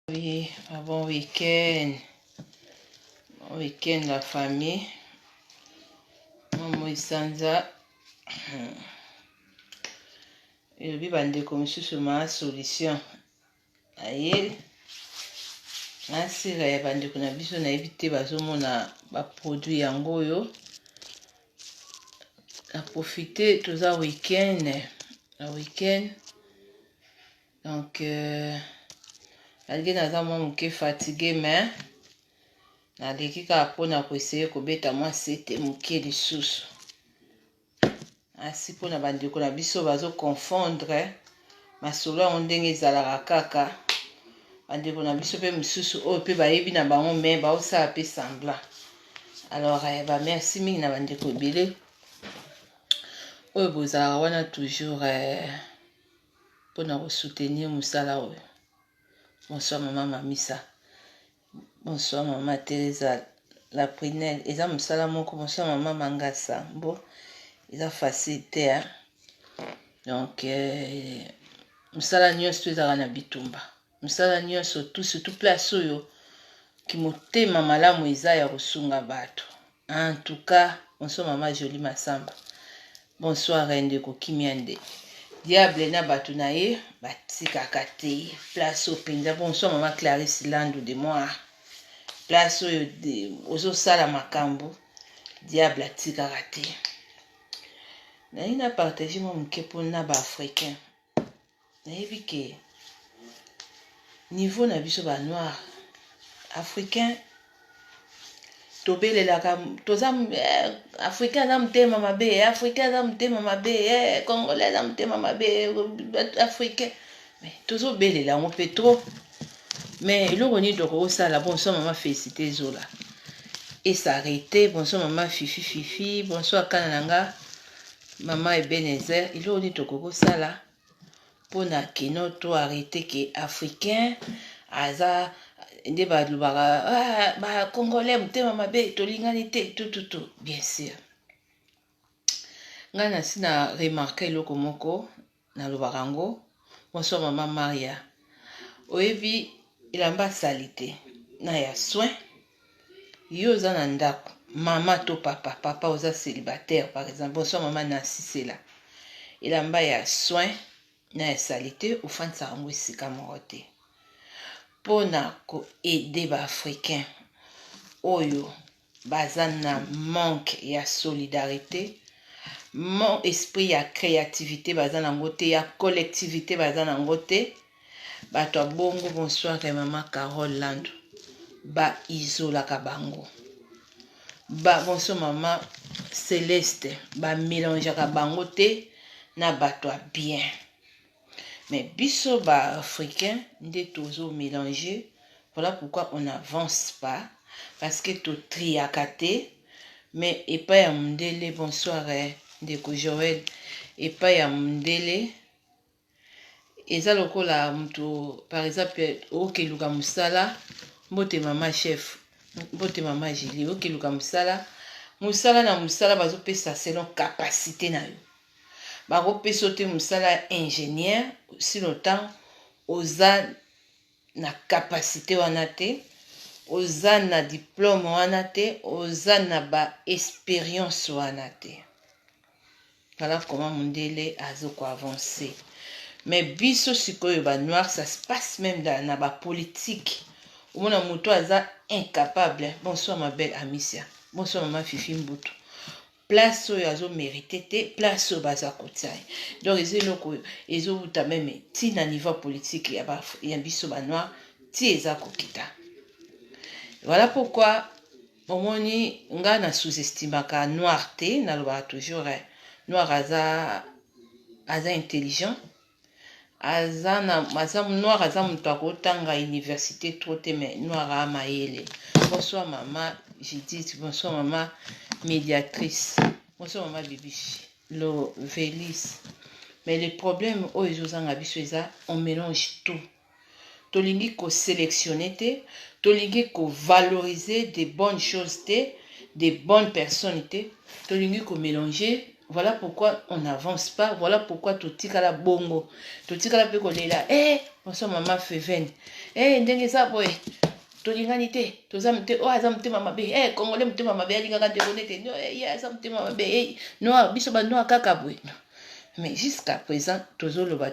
Oui, un bon week-end. Bon week-end la famille. Maman Isanza. Et puis bandeko mosusu ma solution. Aye. Asira ya bandeko na biso na éviter bazomona ba produit yango oyo. A profiter toza week-end. La week-end. Donc alge naza mwa moke fatigué mais naleki kaka mpona koeseye kobeta mwa sete moke lisusu. Asi mpona bandeko na biso bazoconfondre masolo yango ndenge ezalaka kaka. Bandeko na biso mpe mosusu oyo mpe bayebi na bango me baosala mpe semblant. Alors merci mingi na bandeko ebele oyo bozalaka wana toujours mpona kosoutenir mosala oyo. Bonsoir maman Mamisa. Bonsoir maman Teresa la Prinelle. Eza mosala moko. Bonsoir maman Mangasa. Bon, eza facilité hein. Donc mosala nyonso ezaka na bitumba. Mosala nyonso surtout place oyo ki motema malamu eza ya kosunga bato. En tout cas, bonsoir maman Jolie Massamba. Bonsoir Ndeko Kimiande. Diable na bato na ye batikaka te place au penza. Bonsoir maman Clarisse Landou de moi. Place oyo ozosala makambo diable atikaka te. Na partage mo moke mpona ba-africain. Nayebi ke niveau na biso ba noir africain tobelelaka toza africain aza motema mabe, africain aza motema mabe, congolais aza motema mabe, africain mais tozobelela yango mpe trop. Mais eloko nini tokosala. Bonsoir maman Félicité Zola et s'arrêter. Bonsoir maman Fifi. Bonsoir Kananga maman Ebenezer. Eloko nini tokosala mpona keno to arrêter ke africain aza nde balobaka ba congolais motema mabe tolingani te tout bien sûr. Nga nasi na remarqué eloko moko nalobaka yango. Bonsoir maman Maria. Oyebi ilamba salite na ya soin yo oza na ndako mama to papa oza célibataire par exemple. Bonsoir maman Nancy Sela. Ilamba ya soin na ya salite ofandisaka yango esika moko te mpona koede baafricain oyo baza na manque ya solidarité, mon esprit ya créativité baza nango te, ya collectivité baza nango te. Bato bongo. Bonsoir maman Carole Landou. Ba isolaka bango. Bonsoir maman Céleste. Ba mélangeaka bango te na bato bien. Mais biso ba africain nde tozo mélanger. Voilà pourquoi on n'avance pas. Parce que to triaka te. Mais epa ya mundele. Bonsoir Ndeko Joël. Epa ya mundele. Eza lokola mtu par exemple okeluka musala mbote mama chef mbote mama Julie okeluka musala na musala bazopesa selon capacité na yo. Bakopesa te musala ingénieur si longtemps oza na capacité wana te, oza na diplôme wana te, oza na ba expérience wana te. Voilà comment mondele azoko avancer. Mais biso sikoyo ba noir ça se passe même dans la politique. Au moins moto aza incapable. Bonsoir ma belle Amicia. Bonsoir maman Fifi Mbutu. Place oyo azo mérité te, place oyo baza kotai. Donc ezelo ezo buta même ti na niveau politique ya biso ba noir ti eza kokita. Voilà pourquoi omoni nga na sous-estimaka noir te na loba toujours noir aza intelligent. Noir aza mutu akotanga université trop te mais noir a mayele. Bonsoir maman Judith. Bonsoir maman médiatrice. Bonsoir maman Bibichi. Lo Vélis. Mais le problème oyo ezozanga biso eza on mélange tout. Tolingi ko sélectionner te, tolingi ko valoriser des bonnes choses te, des bonnes personnes te, tolingi ko mélanger. Voilà pourquoi on n'avance pas. Voilà pourquoi tout tika la bongo. Tout tika la pe kolela. Bonsoir maman Feven. ndenge eza boye tolingani te toza mte o aza mtema mabe congolais mtema mabe alingaka te kone te ye aza mtema mabe noir biso ba noir kaka boye. Mais jusqu'à présent tozoloba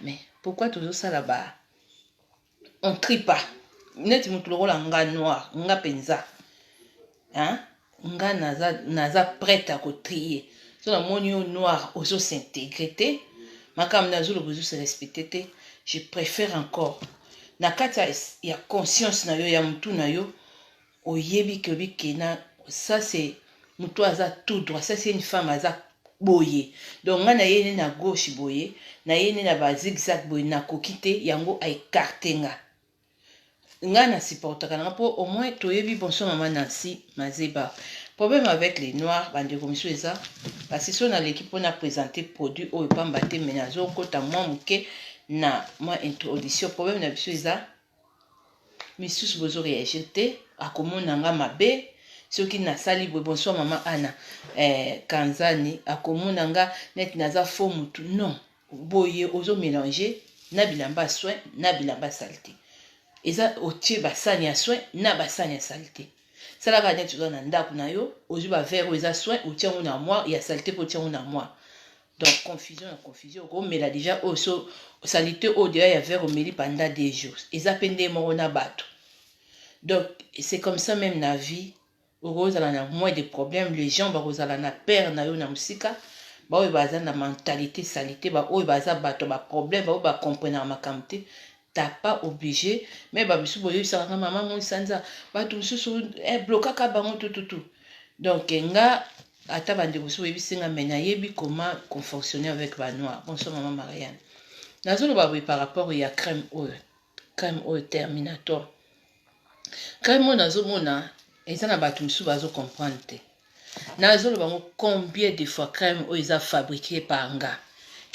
mais pourquoi tozosala ba on trie pas neti mutu lokola nga noir nga penza hein nga naza prête à trier so na moni yo noir ozo s'intégrer te makam nazoloba ozo se respecter te. Je préfère encore na kati ya conscience na yo ya mutu na yo oyebi ke bikena ça c'est mutu aza tout droit, ça c'est une femme aza boye donc nga na yene na gauche boye na yene na ba zigzag boye na kokite yango a écarter nga na supportaka na po au moins toyebi. Bonsoir maman Nancy Mazeba. Problème avec les noirs bande comme ça parce que si on a l'équipe on a présenté produit au pamba te menazo kota moi muke na moi introduction problème na biso eza misusu bozo réagir te akomona nga mabe soki na sali boye. Bonsoir maman Anna Kanzani akomona nga net naza faux mutu non boye ozo mélanger na bilamba soin na bilamba saleté eza otie basani ya soin na basani ya saleté salaka net toza na ndako na yo ozwi ba verre eza soin otie ngo na moi ya saleté po tie ngo na moi donc confusion okomela déjà oso salité au déjà ya verre omeli pendant des jours eza pende moko na bato. Donc c'est comme ça même na vie okozala na moins de problèmes les gens bakozala na peur na yo na musika baoyo baza na mentalité salité baoyo baza bato ba problème baoyo ba comprendre makambo te. T'as pas obligé mais babisu boyo saka maman mo sanza bato susu blokaka bango tout donc nga ata bande bosu yebisinga mena yebi comment fonctionner avec ba noir. Bonsoir maman Marianne nazolo ba par rapport ya crème oil Terminator crème oil nazomona eza na bato musu bazo comprendre te nazolo bango combien de fois crème oil eza fabriqué par nga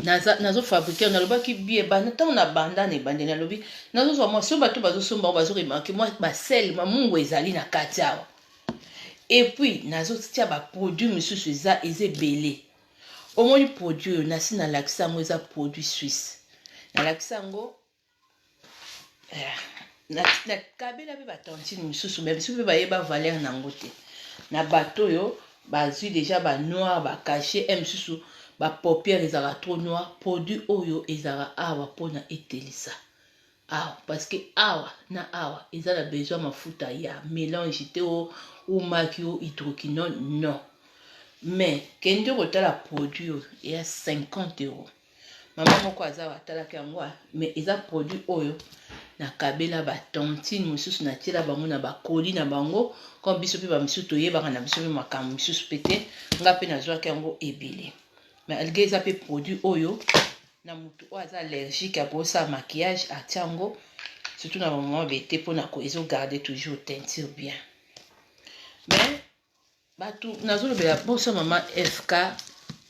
nazo fabriquer na loba ki bien bana tant na banda ne bande na lobi nazo zo moi so bato bazo somba bazo remarquer moi ba sel ma mungu ezali na kati awa et puis nazo tia ba produit misusu eza belé omoni produit na sina lakisa mo eza produit suisse na lakisa ngo na kabela be ba tantine misusu même si be ba yeba valeur na ngote na bato yo bazui déjà ba noir ba caché misusu ba paupières ezala trop noir produit oyo ezala awa pona etelisa awa parce que awa na awa ezala besoin mafuta ya mélange te ou maki ou hydroquinone non mais kende kotala produit ya 50 €. Maman moko azawa talaka yango mais eza produit oyo na kabela ba tontine mususu na tiela bango na ba koli na bango comme biso pe ba misusu toyebaka na biso pe makambo misusu pete nga pe nazwaka yango ebele. Mais alge eza pe produit oyo na mutu oyo aza allergique akosa maquillage atiango surtout na moment bete pona ko ezo garder toujours teinture bien. Mais bato nazolobela boso maman FK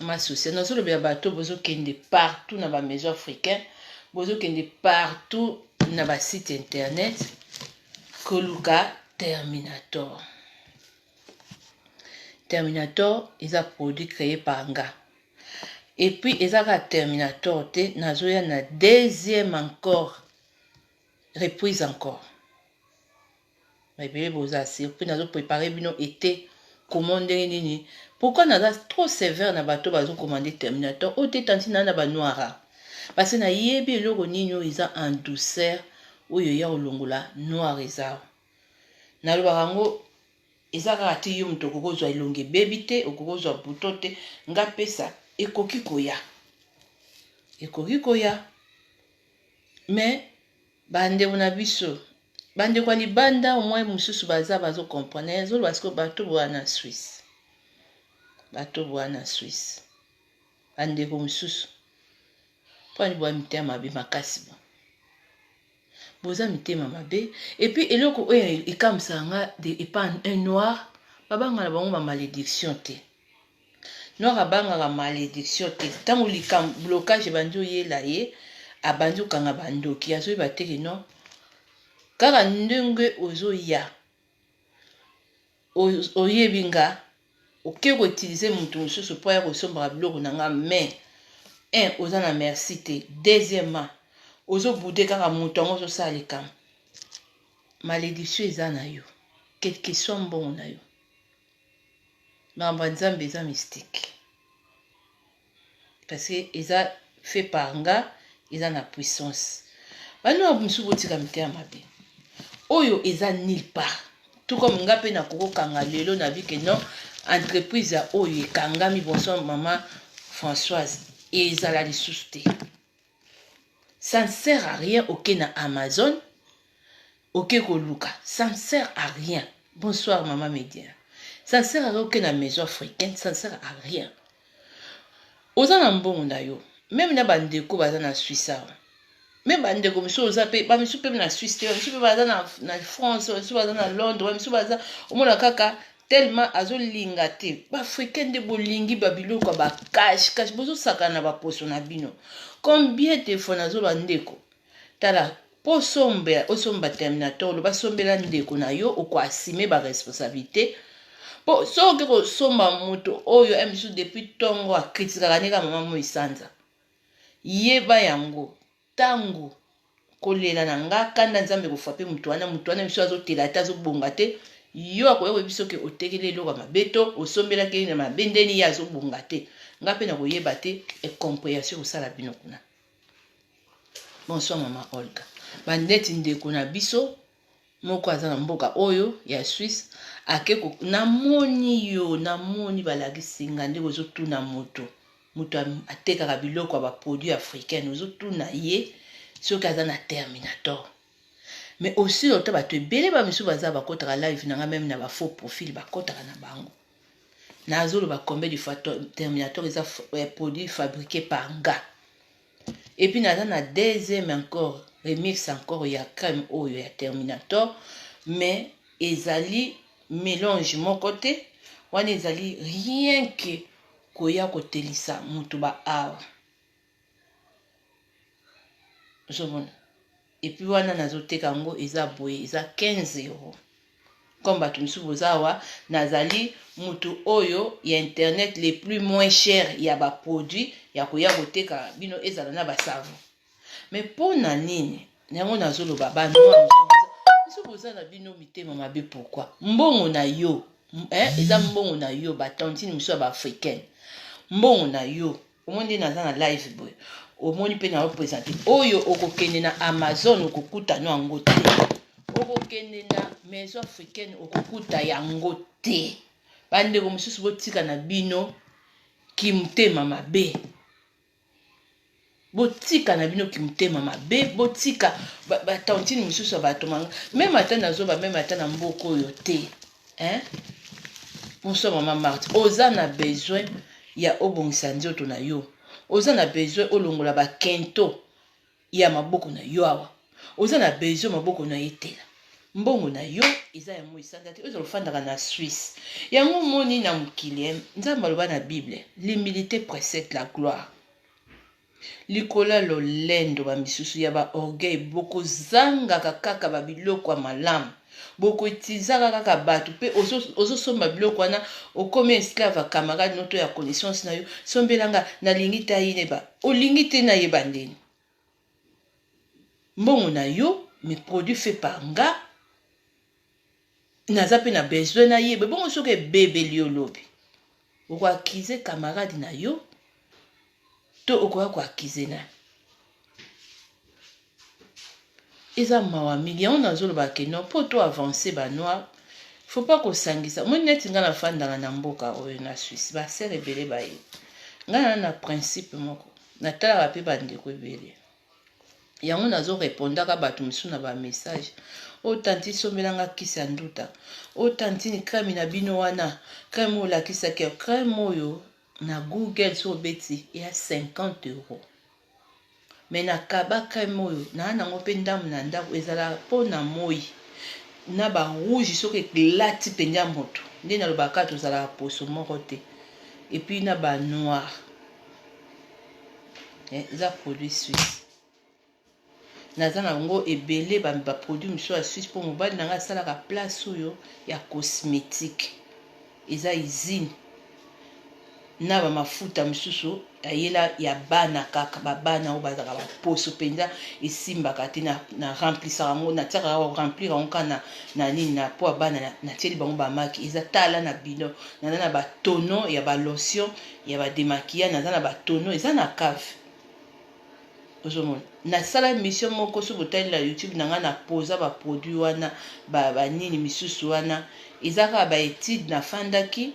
ma société nazolobela bato bozo kende partout na ba maison africain bozo kende partout na ba site internet koluka Terminator est un produit créé par nga. Et puis, il y a un Terminator, il y a une deuxième encore, reprise encore. Mais bien, vous avez préparé bien été, commandé. Pourquoi nous sommes trop sévères dans le bateau, nous commandé Terminator, ou t'es tanti dans le noir. Parce que nous avons ils ont en douceur, où il y a un longola noir et ça. Nous avons ezaka ati yo mto kokozwa ilonge baby te okokozwa buto te nga pesa ekoki koya mais bande na biso bande kwa libanda au moins mususu bazo comprendre ezolo parce que bato bwana Suisse bande ko mususu pani bwa mitema mabe makasi ba boza mitema mabe et puis eloko oyo ekamsanga de epan un noir babanga na bango ba malédiction te noir abanga malédiction te tango likam blocage bandio yela ye abandi kanga bandoki azo bateke non kaka ndenge ozo ya oyebinga okeko utiliser mutu mususu po ya kosomba biloko nanga mais un oza na merci te deuxièmement ozo bouder kaka mutu ngo zo salika malédiction eza na yo quel que soit mbongo na yo makambo ya nzambe eza mystique parce que eza fait par nga eza na puissance bano ya mosusu botika mitema mabe oyo eza nulle part tout comme nga mpe nakokokanga lelo na bike non entreprise ya oyo ekangami bonsoir mama Françoise ezala lisusu te. Ça ne sert à rien ok na Amazon ok koluka ça ne sert à rien. Bonsoir maman Média. Ça ne sert à rien ok na maison africaine, ça ne sert à rien. Oza na mbongo na yo même na bandeko baza na Suisse même bandeko miso oza pe ba miso pe na Suisse te miso pe baza na France miso baza na Londres miso baza omona kaka tellement azolinga te ba africain de bolingi babiloko ba cash bozo saka na ba poso na bino combien de fois nazo bandeko tala po osomba terminator lo basombela ndeko na yo oko assumer ba responsabilité po soki ko somba moto oyo emisu depuis tongo a kritikaka neka mama Moisanza yeba yango tango kolela na nga kanda nzambe kofape mutu wana miso azotela te azobonga te yo akoyeba biso ke otekele eloko mabeto osombelaki na mabendeni ya azobonga te nga mpe na koyeba te compréhension kosala bino kuna. Bonsoir mama Olga bandeti ndeko na biso moko aza na mboka oyo ya Suisse akeko namoni balakisinga nde kozotuna moto atekaka biloko ya baproduit africaine ozotuna ye soki aza na terminator mais aussi lota bato ebele bamisu baza bakotaka live nanga même na bafaux profil bakotaka na bango nazoloba combien de fois terminator eza produit fabriqué par nga et puis naza na deuxième encore remix encore ya crème oyo ya terminator mais ezali mélange moko te wana ezali rien que koya kotelisa mutu ba awa ozomona et puis wana nazoteka yango eza boye eza 15 €. Comme bato misu bozawa nazali mutu oyo ya internet les plus moins cher ya ba produit ya koya koteka bino ezala na ba savon mais pona nini nango nazoloba ba noa misu bozala bino mitema mabe pourquoi mbongo na yo eza mbongo na yo ba tantine misu ba africaine mbongo na yo omoni naza na live boy omoni pe na représenter oyo okokende na Amazon okokuta no yango te okokende na maison africaine okokuta yango te bandeko mosusu botika na bino kimutema mabe botika na bino kimutema mabe botika batantine mosusu batomanga même ata nazoba même ata na mboko oyo te bonsoir mama Marthe oza na besoin ya obongisa nzoto na yo oza na besoin olongola bakento ya maboko na yo awa oza na besoin maboko na etela mbongo na yo eza ya Moisanza te ozo lofandaka na Suisse yango moni na mokili nzambe aloba na Bible l'humilité précède la gloire likola lolendo bamisusu ya ba orgueil bokozangaka kaka babiloko ya malamu bokoitizaka kaka bato pe ozosomba biloko wana okomi esclave camarade noto ya connaissance na yo sombelanga nalingi te ayineba olingi te nayeba ndeni mbongo na yo mes produits fait par nga naza pe na besoin na yeba bongo soki ebebeli olobi okoakize camarade na yo to okoya koakize na eza mawa mingi yango nazoloba ke non po to avancer banoir faut pas kosangisa moi neti nga nafandaka na mboka oyo na Suisse basere ebele baye nga na principe moko natalaka mpe bandeko ebele yango nazorepondaka bato misu na bamessage oyo tanti sombelanga kisi ya nduta oyo tantini crème na bino wana crème oyo olakisaki crème oyo na Google so obeti ya 50 €. Mais na kaba crème oyo na nango pe ndamu na ndako ezala po na moi na ba rouge soki eklati penja moto nde nalobaka tozala poso moko te et puis na ba noir eza produit suisse naza na ngo ebele ba produit miso ya Suisse po mobali nanga asalaka place oyo ya cosmétique eza usine na ba mafuta misusu ayela ya bana kaka babana o bazaka ba poso penza esimbaka te na remplissaka yango na tiaka remplir yango kana na nini na po bana na tieli bango bamaki eza tala na bino naza na batono ya balotion ya bademakia naza na batono eza na cave ozomona nasala mission moko so botali na YouTube nanga na posa baproduit wana banini misusu wana eza kaka baétude nafandaki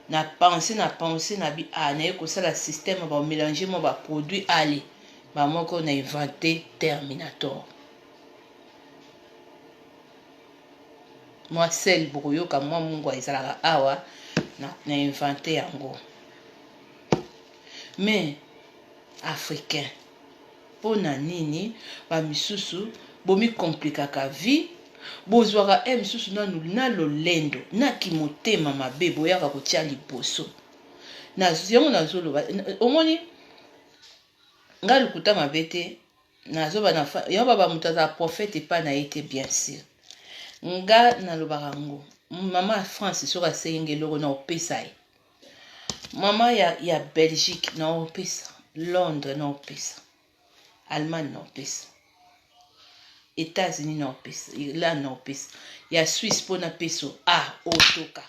na pensée na bi naye kosala système bamélange mo baproduit ale bamoko na inventé Terminator moi sel bokoyoka mwa mungu ezalaka awa na inventé yango mais africain pona nini ba misusu bomi komplikaka vie bozwaka misusu na lolendo na kimotema mabe boyaka kotia liboso na yango nazoloba omoni nga lukuta mabe te nazoba na yango bamutu azala prophète epa na ye te bien sûr nga nalobaka ngo mama ya France soki asengi eloko na opesa ye mama ya Belgique na opesa Londres na opesa Allemagne na opesa États-Unis na opesa Irlande na opesa ya Suisse mpona peso otoka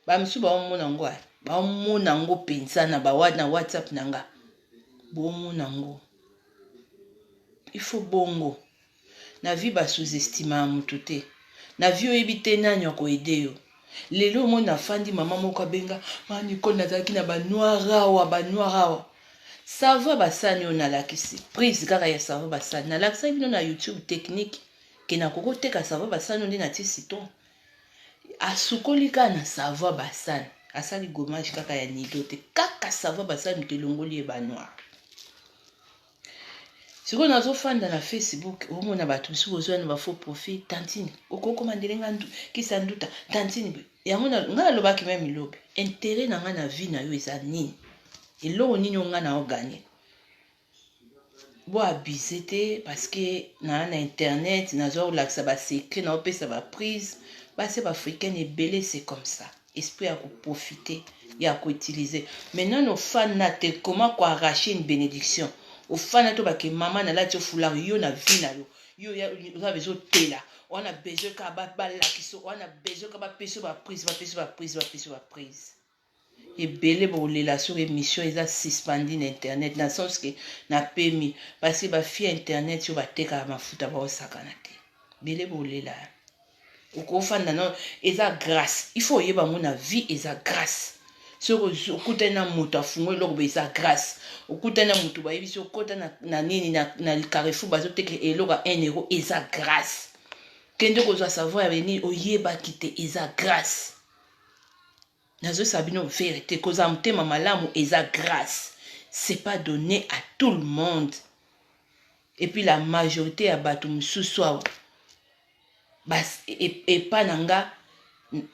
bamisu baomona ngo baomona ngo mpenza na WhatsApp na nga bomona ngo il faut bongo na vie basous-estima ya mutu te na vie oyebi te nani akoede yo lelo omoni nafandi mama moko abenga manikolo nazalaki na banoir awa savo basani oyo nalakisi prise kaka ya savo basani nalakisaki bino na YouTube technique ke nakoko teka savo basani oyo nde natie citron asukoli kaka na savo basani asali gommage kaka ya nido te kaka savo basani moto elongoli ye banoir sikoyo nazofanda na Facebook omona bato biso bozwa na bafaux profit tantine okokomandelenga kisa nduta tantine yango nga nalobaki meme ilobi intérêt na nga na vie na yo eza nini eloko nini onga na oganye bo abuse te parce que na internet nazwa kolakisa basekret na opesa baprise base baafricaine ebele c'est comme ça esprit ya koprofite ya koutiliser maintenant nofanda te comment koarracher une bénédiction ofanda to bake mama nalati ofularo yo na vie na yo oza besoin otela wana besoin ka balakiso wana besoin ka bapesa baprise ebele bolela sur émission eza suspendi na internet na sens que na pemi parce que bafia internet yo batekaka mafuta baosakana te bele bolela okofanda na eza grâce il faut oyeba ngo na vie eza grâce soki okutani na moto afungoli eloko boye eza grâce okutani na moto bayebi so okota na nini na Carrefour bazoteka eloko ya 1 euro eza grâce kende kozwa savoir ya beni oyebaki te eza grâce nazosala bino vérité kozala motema malamu eza grâce c'est pas donné à tout le monde et puis la majorité ya bato mosusu awa epa na nga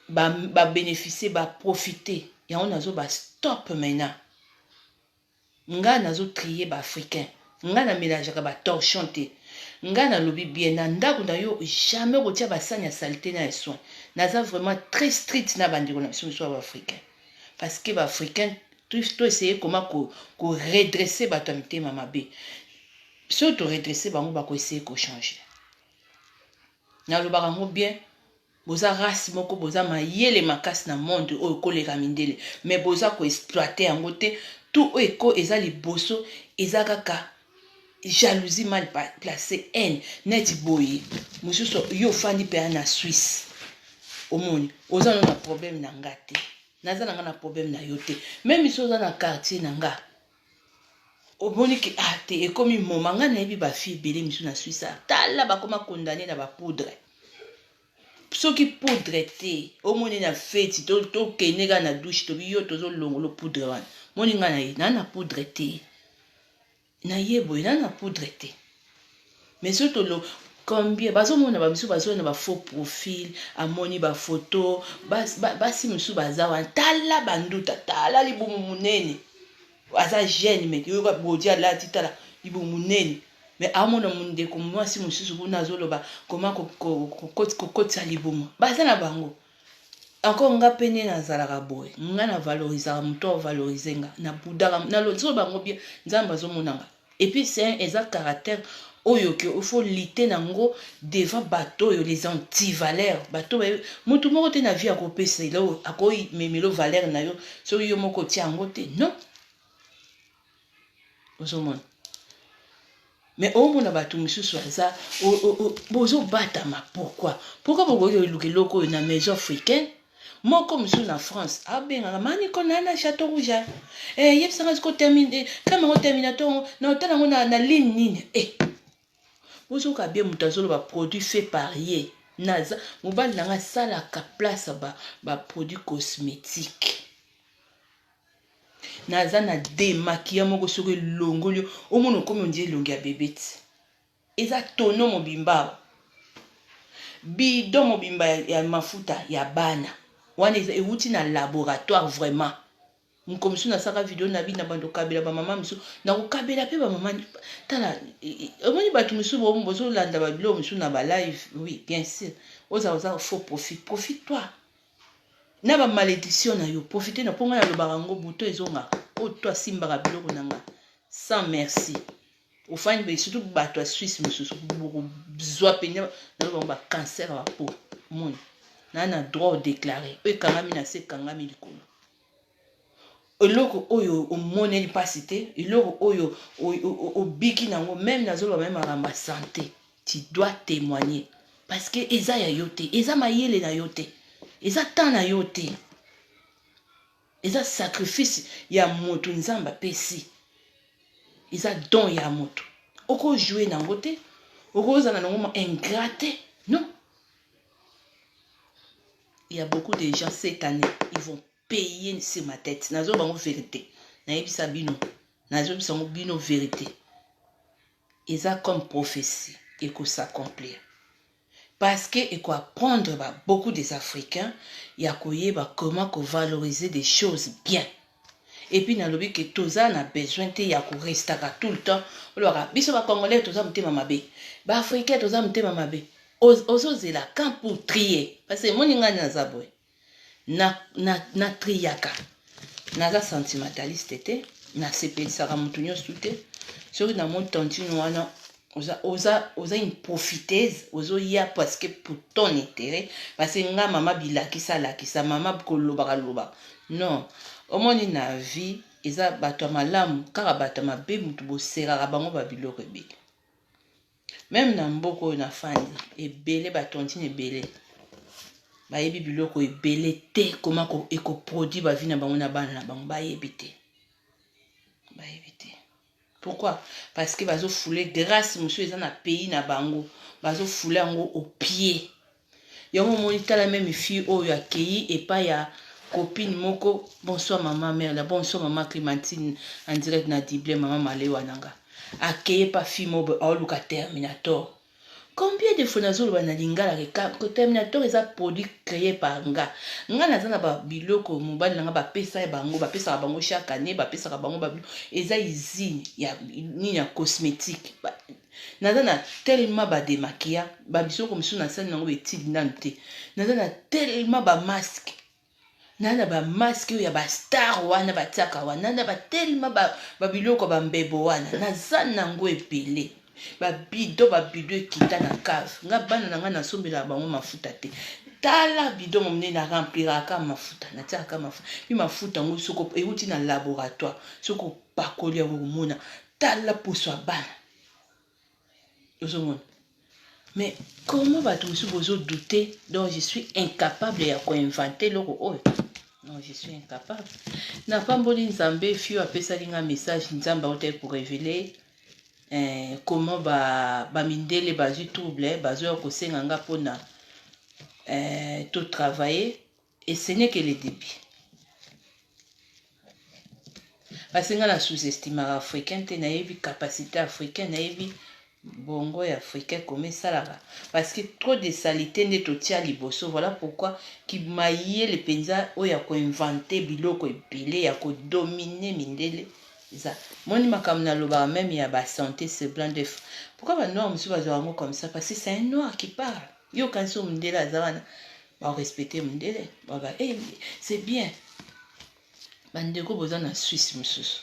babénéficie baprofite yango nazo bastop maintenant nga nazotrier baafricain nga namélangeaka batorchon te nga nalobi bien na ndako na yo jamais kotia basani ya salité na ya soin naza vraiment très strict na bandeko na biso ya baafricain parce que baafricain to essaye koma koredresse bato ya mitema mabe so toredresse bango bakoessaye kochange nalobaka ngo bien boza race moko boza mayele makasi na monde oyo koleka mindele mais boza koexploite yango te tout oyo eko eza liboso eza kaka jalousie mal placée haine neti boye mosusu yo ofandi mpe na Suisse omoni oza na problème na nga te naza na nga na problème na yo te même so oza na quartier na nga omoni ke te ekomi moma nga nayebi bafille ebele misu na Suisse tala bakoma condamné na bapoudre soki poudre te omoni na feti tokende kaka na douche tobi yo tozolongolo poudre wana moni nga na poudre te nayeboye na poudre te mais so tolo combien bazomona bamisu bazona bafaux profil amoni bafoto basi misu baza wana tala banduta tala libumu munene aza jeune mais yo bodi alati tala libumu munene mais amona mundeko mwasi mosusu kuna azoloba koma kokotisa libumu baza na bango encore nga pene na zalaka boy nga na valoriser muto valoriser nga na budaka na lo zo bango bien nzamba zo monanga et puis c'est un caractère oyo que il faut lutter nango devant bateau yo les anti-valeurs bateau mutu moko te na vie akopesa ilo akoyi memelo valeur na yo so yo moko tia ngo te non ozomona mais au mona bato misusu aza bozo batama pourquoi bokoyo eloko na maison africaine moko musu na France abengaka mani konana Château Rouge yebisanga ko terminer kama ngo terminateur na hôtel ngo na ligne nini bozo ka bien mutazolo ba produit fait par ye naza mobali nanga sala ka place ba produit cosmétique naza na démaquillant moko soki longolio omono komi ondie longi ya bebeti eza tono mobimba bidon mobimba ya mafuta ya bana wana eza euti na laboratoire vraiment mkomisu na saka video na bina bando kabela ba mama misu na ko kabela pe ba mama tala omoni batu misu bozo landa ba bilo misu na ba live oui bien sûr oza faut profite toi na ba malédiction na yo profiter na ponga na lobaka ngo buto ezonga o toi simbaka biloko nanga sans merci ofani be surtout bato a Suisse mususu zwa penya na ba cancer wa peau mon na droit déclarer e kangami na se kangami likolo eloko oyo omoneli pasi te eloko oyo obiki nango même nazoloba même aramba santé tu dois témoigner parce que eza ya yo te eza mayele na yo te eza temps na yo te eza sacrifice ya moto nzamba pesi eza don ya moto oko jouer nango te oko ozana nango ingrate non. Il y a beaucoup de gens cette année ils vont payer sur ma tête nazo bango vérité na yebisa bino nazo bisa ngo bino vérité eza comme prophétie et que s'accomplir parce que il faut apprendre beaucoup des Africains il y a comment valoriser des choses bien et puis dans le but que toza na besoin te ya ko rester tout le temps alors biso ba congolais toza mutema mabe ba africain toza mutema mabe ozozela quand pour trier parce que moninga na zaboy na triaka naza sentimentaliste te na sepelisaka mutu nyonso te soki na mon tontine wana oza une profiteuse ozoya parce que pour ton intérêt parce que nga mama bilakisa lakisa mama kolobaka loba non omoni na vie eza bato malamu kaka bato mabe mutu boseraka bango babiloko ebele même na mboko oyo na fandi ebele batontine ebele bayebi biloko ebele te koma ekoproduit bavi na bango na bana na bango bayebi te pourquoi parce que bazo foule grâce monsieur eza na pays na bango bazo foule yango au pied yango moni tala même fille oyo akei epai ya copine moko bonsoir maman mère la bonsoir maman Clémentine en direct na Dible maman Malewa nanga akei pa fille mobo aoluka Terminator. Combien de fois nazolo na lingala que Terminator est un produit créé par nga naza na ba biloko mobali nga ba pesa ya bango ba pesa bango chaque année ba pesa bango ba eza usine ya ni ya cosmétique naza na tellement ba démaquillant ba biso comme si na sani nango betili nante naza na tellement ba masque nana ba masque ya ba star wana ba tsaka wana nana ba tellement ba biloko ba mbebo wana naza nango epele babido ekita na cave nga bana na nga nasombela bango mafuta te tala bido momne na rempliraka mafuta natiaka mafuta puis mafuta ngo soko euti na laboratoire soko pakoli ya komona tala poso ya bana ozomona mais comment bato mosusu bozo douter donc je suis incapable ya koinventer loko oyo non je suis incapable na pamboli nzambe fio apesali nga message nzambe aotali pour révéler comment mindele bazui trouble bazui kosenga nga pona tout travailler et ce n'est que le début parce que nga na sous-estimera africain te nayebi capacité africaine nayebi bongo ya africain comme salaka parce que trop de salité nde totia liboso voilà pourquoi ki maye le penza oya ko inventer biloko ebele ya ko dominer mindele ça moni makamna na loba même ya ba santé c'est blanc de pourquoi ba noir monsieur bazango comme ça parce que c'est un noir qui parle yo kanso mindela zawana ba respecter mundele ba eh c'est bien bandeko boza na Suisse mususu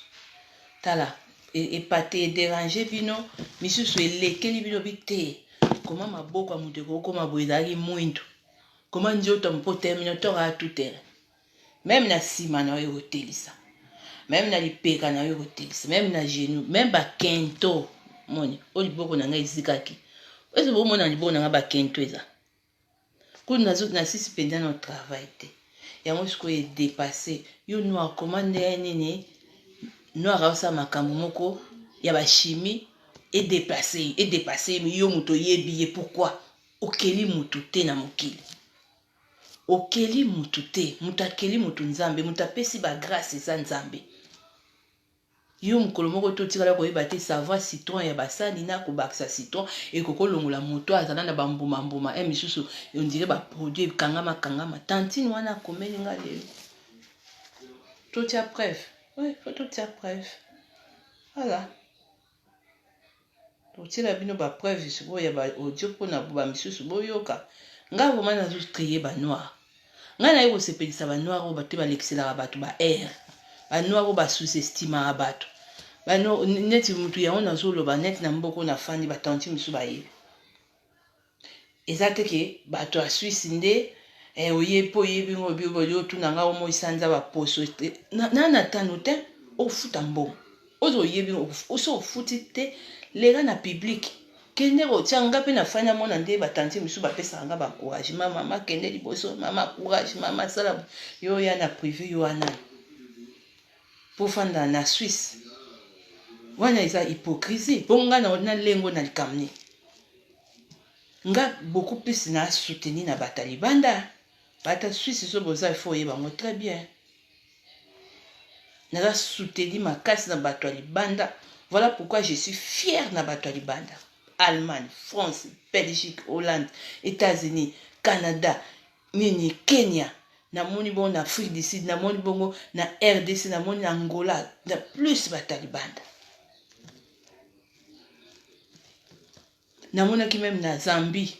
tala epate déranger bino misusu elekeli bino bite comment maboko ya mundeko koma boye ezalaki mwindu comment nzoto mpo terminateur a tout terrain même na nsima na oyo kotelisa même na lipeka na oyo kotelisa même na genou même bakento moni oyo liboko na ngai ezikaki eza bomona liboko na ngai bakento eza kuna nasisi mpenza na travail te yango sikoyo edépassé yo noir commande ya nini noir aosala makambo moko ya bachimie edépassé yo moto oyebi ye pourquoi okeli motu te na mokili okeli mutu te mutu akeli mutu nzambe mutu apesi bagrâce eza nzambe yo mokolo moko totikala koyeba te savoir citron ya basani na kobakisa citron ekokolongola moto azala na bambuma misusu ondire baproduit kangama tantine wana akomeli nga lelo totia preuve faut totia preuve voilà totiela bino bapreuve sikoyo ya baaudio mpona bamisusu boyoka nga vraimen nazotrie banoir nga naye kosepelisa banoir oyo bato balekiselaka bato baere banoir oyo basous-estimaka bato neti motu yango nazoloba neti na mboko nafandi batanti mosusu bayebi eza teke bato ya Suisse nde oyebi mpo oyebi ngo obi otuna nga omo isanza baposo nana tano te ofuta mbongo ozo oyebi oso ofuti te lega na public kende kotia nga mpe nafanya mona nde batanti mosusu bapesaka nga bacourage mama kende liboso mama courage mama sala yo ya na privé yo wana mpo fanda na Suisse wana eza hypocrisie mpo nga na lengo na likamni nga beaucoup plus na soutenir na bato ya libanda bato ya Suisse so boza ifo oyeba ngo très bien naza soutenir makasi na bato ya libanda. Voilà pourquoi je suis fier na bato ya libanda. Allemagne, France, Belgique, Hollande, États-Unis, Canada, nini Kenya, na moni bon na Afrique du Sud, na moni bongo na RDC, na moni na Angola, na plus bato ya libanda. Na mona ki même na Zambie.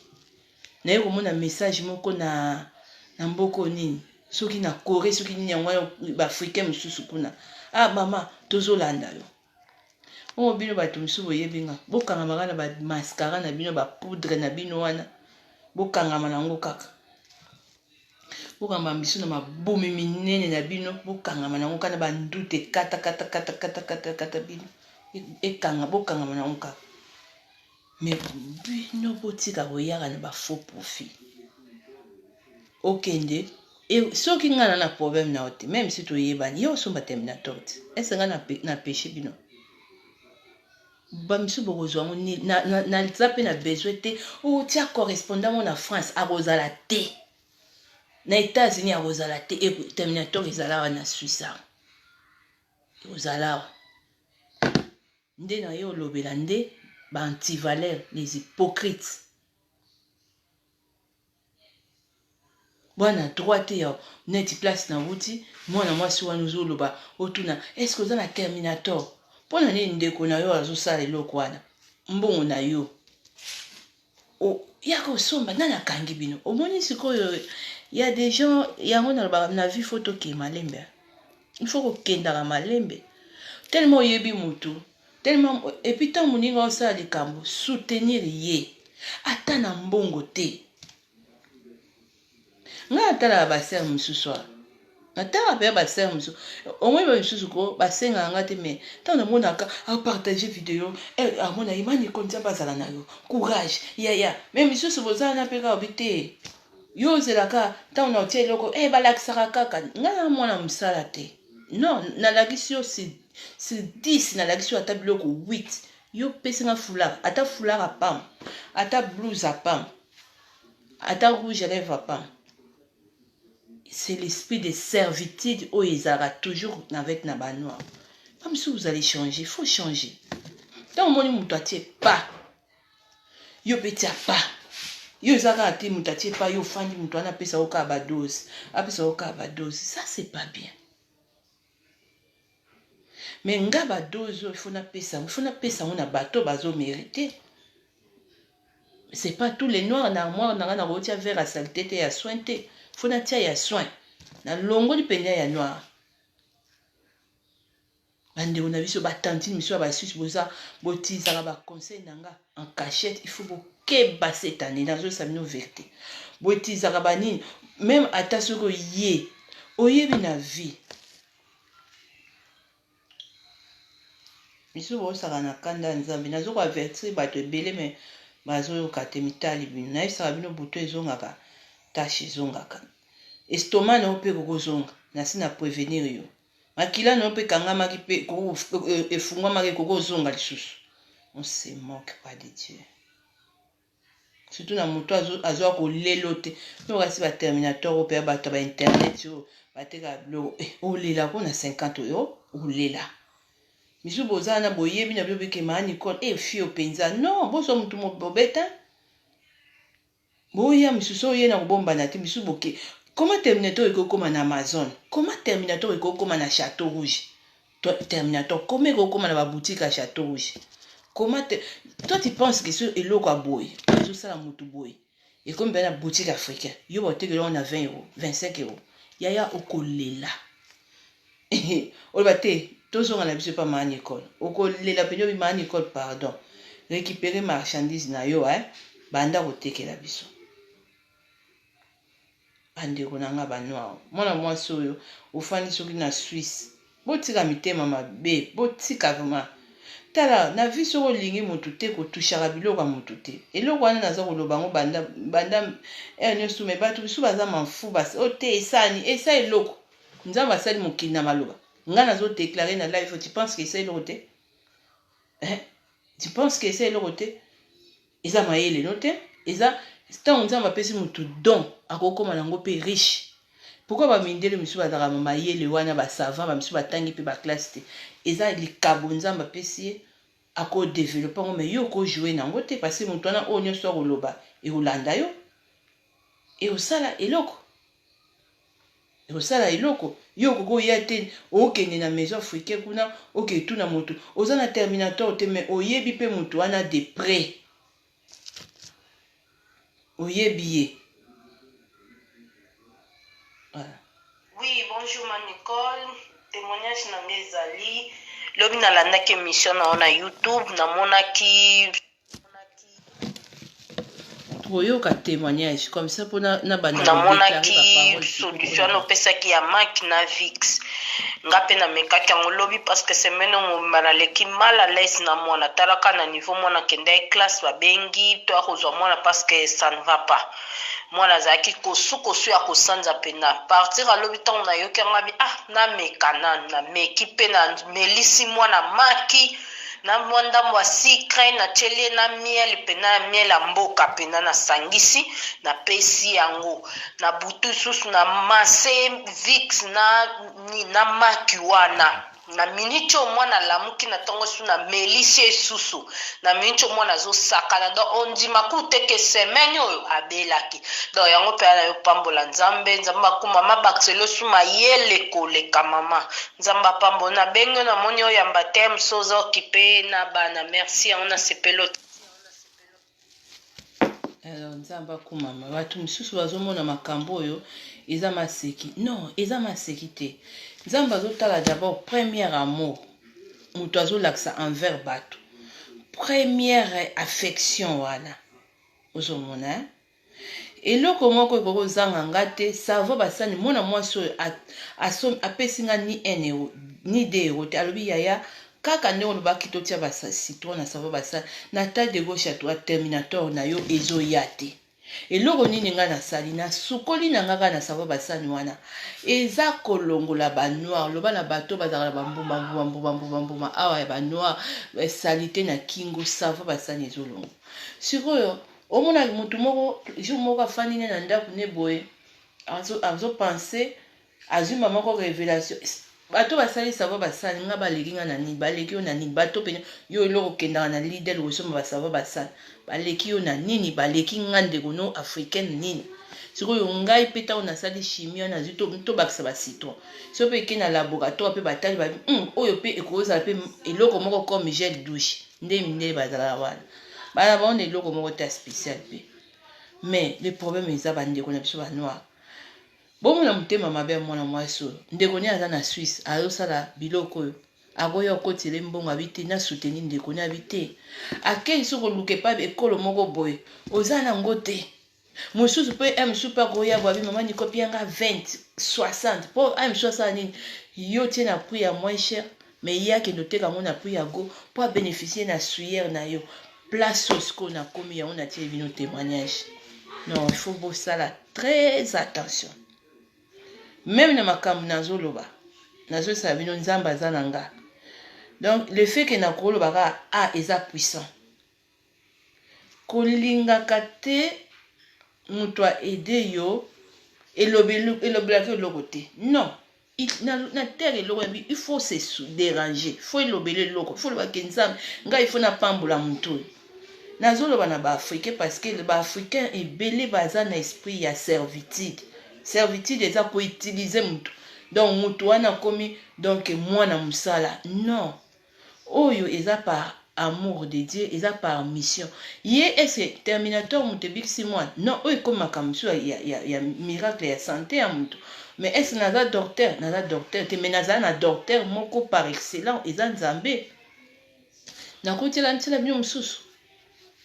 Na yo komona message moko na mboko nini. Soki na Corée, soki nini yango ba africain mususu kuna. Ah mama, tozolanda yo. Omo bino bato misusu boyebi nga. Bokangama na ba mascara na bino ba poudre na bino wana. Bokangama nango kaka. Bokangama biso na mabomi minene na bino, bokangama nango kana ba ndute kata bino. Ekanga bokangama nango kaka. Mais bino botika koyaka na ba faux profit. Okende et soki nga na problème na ote même si toyebani yo somba terminateur est-ce nga na péché bino ba misu bokozwa ngoni na zape na besoin te o tia correspondant mo na France a rozala te na États-Unis a rozala te et terminateur ezala na Suisse rozala nde na yo lobela nde ba anti-valeurs les hypocrites. Bwana droite ya neti place na wuti mwana mwasi wana uzoloba otuna est-ce que na terminator pona nini ndeko na yo azosala eloko wana mbongo na yo o yako somba nana kangi bino omoni sikoyo ya des gens yango na vie photo ke malembe il faut ko kenda malembe tellement yebi mutu tellement et puis tant moninga osala likambo soutenir ye ata na mbongo te. Nga atala baser mususu atala pe baser mususu omwe ba mususu ko basenga nga te mais tant na monaka a partager vidéo a mona imani kontia bazala na yo courage ya mais mususu bozala na peka obite yo zelaka tant na otie loko balakisaka kaka nga na mona musala te non na lagisi yo c'est 10 na lagisi yo ata biloko 8 yo pesinga foulard ata foulard a pam ata blouse a pam ata rouge à lèvres a pam. C'est l'esprit de servitude où ils aura toujours avec Nabanoa. Comme si vous allez changer, il faut changer. Tant mon moutatie pas. Yo petit pas. Yo zara te moutatie pas yo fandi moutana pesa oka badose. Apesa oka badose. Ça c'est pas bien. Mais nga badose il faut na pesa on a bateau bazo mériter. c'est pas tous les noirs na armoire na na rotia vers à saleté te ya soin te faut na tia ya soin na longo di penya ya noir bande on a vu sur batantine monsieur ba suisse boza botisa ba conseil nanga en cachette il faut que ba cette année dans ce samino vérité botisa ba nini même ata soko yé oyebi na vie biso bosaka na kanda nzambe nazoko avertir bato ebele mais bazoyoka te mitali bino nayebisaka bino buto ezongaka tashe ezongaka estoma na mpe kokozonga nasi na prévenir yo makila na mpe kangamaki mpe efungwamaki kokozonga lisusu on se moque pas de Dieu surtout na moto azwa kolelo te mpe kasi baterminateur oyo mpe ya bato ba internet oyo bateka biloko olela ko na 50 euro olela misu boza na boyebi na bilobi ke maa Nicole fio penza non boso mutu mobeta boya misusu oye na kobomba na te misu boke comment terminateur ekokoma na Amazon comment terminateur ekokoma na Château Rouge terminateur comment ekokoma na baboutique à Château Rouge comment toi tu penses que c'est eloko boy zo sala mutu boy et comme ben na boutique africaine yo botekelo on a 20 euros 25 euros yaya okolela olbate tozonga na biso pa maa Nicole okolela penyo bi maa Nicole pardon récupérer marchandise na yo banda kotekela biso bandeko nanga banoir mwana mwasi oyo ofandi soki na Suisse botika mitema mabe botika vraiment tala na vie soko olingi motu te kotushaka biloko ya motu te eloko wana naza koloba ngo banda nyonso me bato biso baza mafu ote esa eloko nzambe asali mokili na maloba nga nazodeklare na live tu penses que esa eloko te tu penses que esa eloko te eza mayele no te eza ntango nzambe apesi motu don akokoma nango mpe riche pourquoi bamindele misu bazalaka mayele wana basavant bamisu batangi mpe baklasse te eza likabo nzambe apesi ye akodevelope yango me yo okojoue nango te parce motu wana oyo nyonso akoloba ekolanda yo ekosala eloko yo kokoya te okende na maison africaine kuna oketuna motu oza na terminateur te me oyebi mpe motu wana de près oyebi ye. Voilà. Oui, bonjour ma Nicole. Témoignage na ngezali. Lobi nalandaki émission na YouTube namonaki oyoka témoignage comme ça pour na bana namonaki solution opesaki ya Mac na Vix ngape na mekaki yango lobi parce que semaine ngomana leki mal à l'aise na mwana talaka na niveau mwana kenda classe babengi to akozwa mwana parce que ça ne va pas mwana zaki kosu ya kosanza pena partir alobi tango na yoki ngabi na mekana na meki pe na melisi mwana maki na mwanda mwa sikre na chele na miel pena miel mboka pena na sangisi na pesi yango na butu susu na mase Vix na makiwana na minicho mwana lamuki na tongo su na melisi susu na minicho mwana zo sakana do ondima kuteke semaine oyo abelaki do yango pe na yo pambola nzambe kuma mabakselo su mayele koleka mama nzamba pambo na bengo na moni oyo yamba tem sozo kipe na bana merci on a sepelo nzamba kumama bato misusu bazomona makambo oyo eza maseki non eza maseki te nzamba azotala d'abord première amour moto azolakisa envers bato première affection wana ozomona eloko moko ekokozanga nga te savo basani mwana mwasi oyo apesi nga ni 1 euro ni 2 euro te alobi yaya kaka nde olobaki totia basitron na savo basani na taille de gauche ya terminateur na yo ezoya te eloko nini nga nasali na sukoli na ngaka na savo basani wana eza kolongola banoir loba na bato bazala bambuma awa ya banoir salite na kingo savo basani ezolongo sikoyo omona mutu moko jour moko afandi ne na ndako ne boye azopense azwi moko révélation bato basali savo basali nga baleki nga na nini baleki yo na nini bato pene yo eloko kendaka na lidel kosoma basavo basali baleki yo na nini baleki nga ndeko no africaine nini sikoyo ngai mpe ntango nasali chimie wana nazwi tobakisa bacitron so mpe eke na laboratoire mpe batali babi oyo mpe ekozala mpe eloko moko comme gel douche nde mindele bazalaka wana bana baona eloko moko te spécial pe mais le problème eza bandeko na biso banoir bomona motema mabe ya mwana mwasi oyo ndeko ne aza na Suisse azosala biloko oyo akoya okotile mbongo abi te na soutenir ndeko ne abi te akei soki oluka epa ekolo moko boye oza nango te mosusu mpe mosusu mpe akoya boye abi mama nikopi yanga 20 60 mpo mosusu asala nini yo tie na prix ya moins cher mais ye akende oteka yango na prix ya go mpo abénéficie na suyere na yo place oyo sikoyo nakomi yango natie bino témoignage non il faut bosala très attention même na makambo nazoloba nazosala bino nzambe aza na nga donc le fait que nakolobaka eza puissant kolingaka te moto aide yo elobelaki eloko te non na terre eloko yabi il faut se déranger faut elobela eloko faut lobaki nzambe ngai il faut napambola moto oyo nazoloba na baafricain parce que baafricain ebele baza na esprit ya servitude eza koutilize moto donc moto wana akomi donc mwana mosala non oyo eza par amour de Dieu eza par mission ye ese terminateur moto ebikisi mwana non oyo ekomaka mosu ya miracle ya santé ya moto mais ese naza docteur te mais nazala na docteur moko par excellent eza nzambe nakotela ntela bino mosusu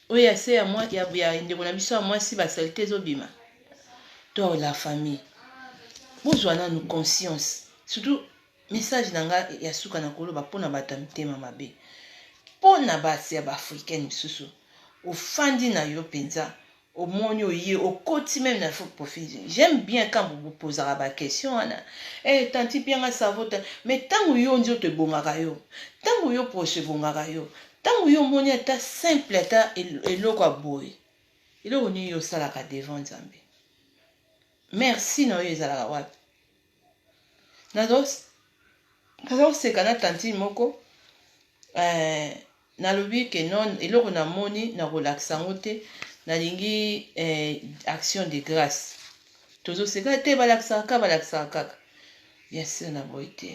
oyo ase ya ndeko na biso ya mwasi basalite ezobima donc la famille bozwa nanu conscience surtout message na nga ya suka na koloba mpona bato ya mitema mabe mpona basi ya baafricaine misusu ofandi na yo mpenza omoni oye okoti même na faux profil j'aime bien quand vous posera baquestion wana tanti pianga savota mais ntango yo nzoto ebongaka yo ntango yo proche ebongaka yo ntango yo omoni ata simple ata eloko aboye eloko nini yo osalaka devant nzambe merci na oyo ezalaka wapi nazoseka na tanti moko nalobi ke non eloko namoni nakolakisa yango te nalingi action de grâce tozoseka te balakisaka kaka bien sûr na boye te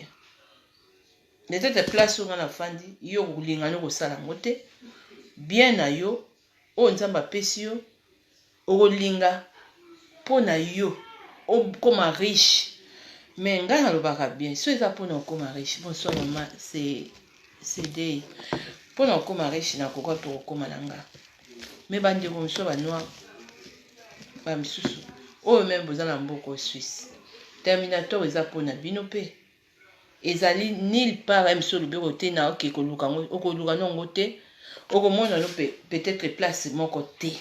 peut-être place oyo nga na fandi yo kolinga no kosala yango te bien na yo oyo nzambe apesi yo okolinga mpo na yo okoma riche mais ngai nalobaka bien so eza mpona okoma riche bonsoir mama c'est dei mpona okoma riche nakoka mpe okoma na nga me bandeko mosusu banoir bamisusu oyo meme boza na mboka Suisse terminateur eza mpona bino mpe ezali nil part mso olobeko te na oke okoluka nongo te okomona no peut-être place moko te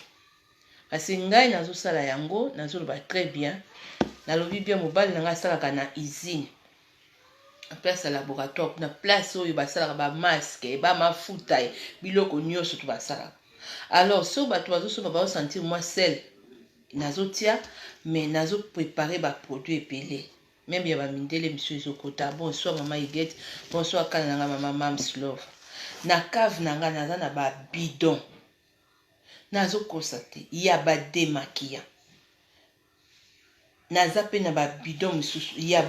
kasi ngai nazosala yango nazoloba très bien nalobi bien mobali na ngai asalaka na usine na place ya laboratoire na place oyo basalaka bamaske bamafuta biloko nyonso to basalaka alors so bato bazosoba bazosentir moi sel nazotia mais nazoprépare baproduit epele même ya bamindele misu ezokota bonsoir mama Igete bonsoir kana nanga mama Mams Love na cave na nga naza na babidon nazokosa te ya bademakia naza pe na babidon misusu ya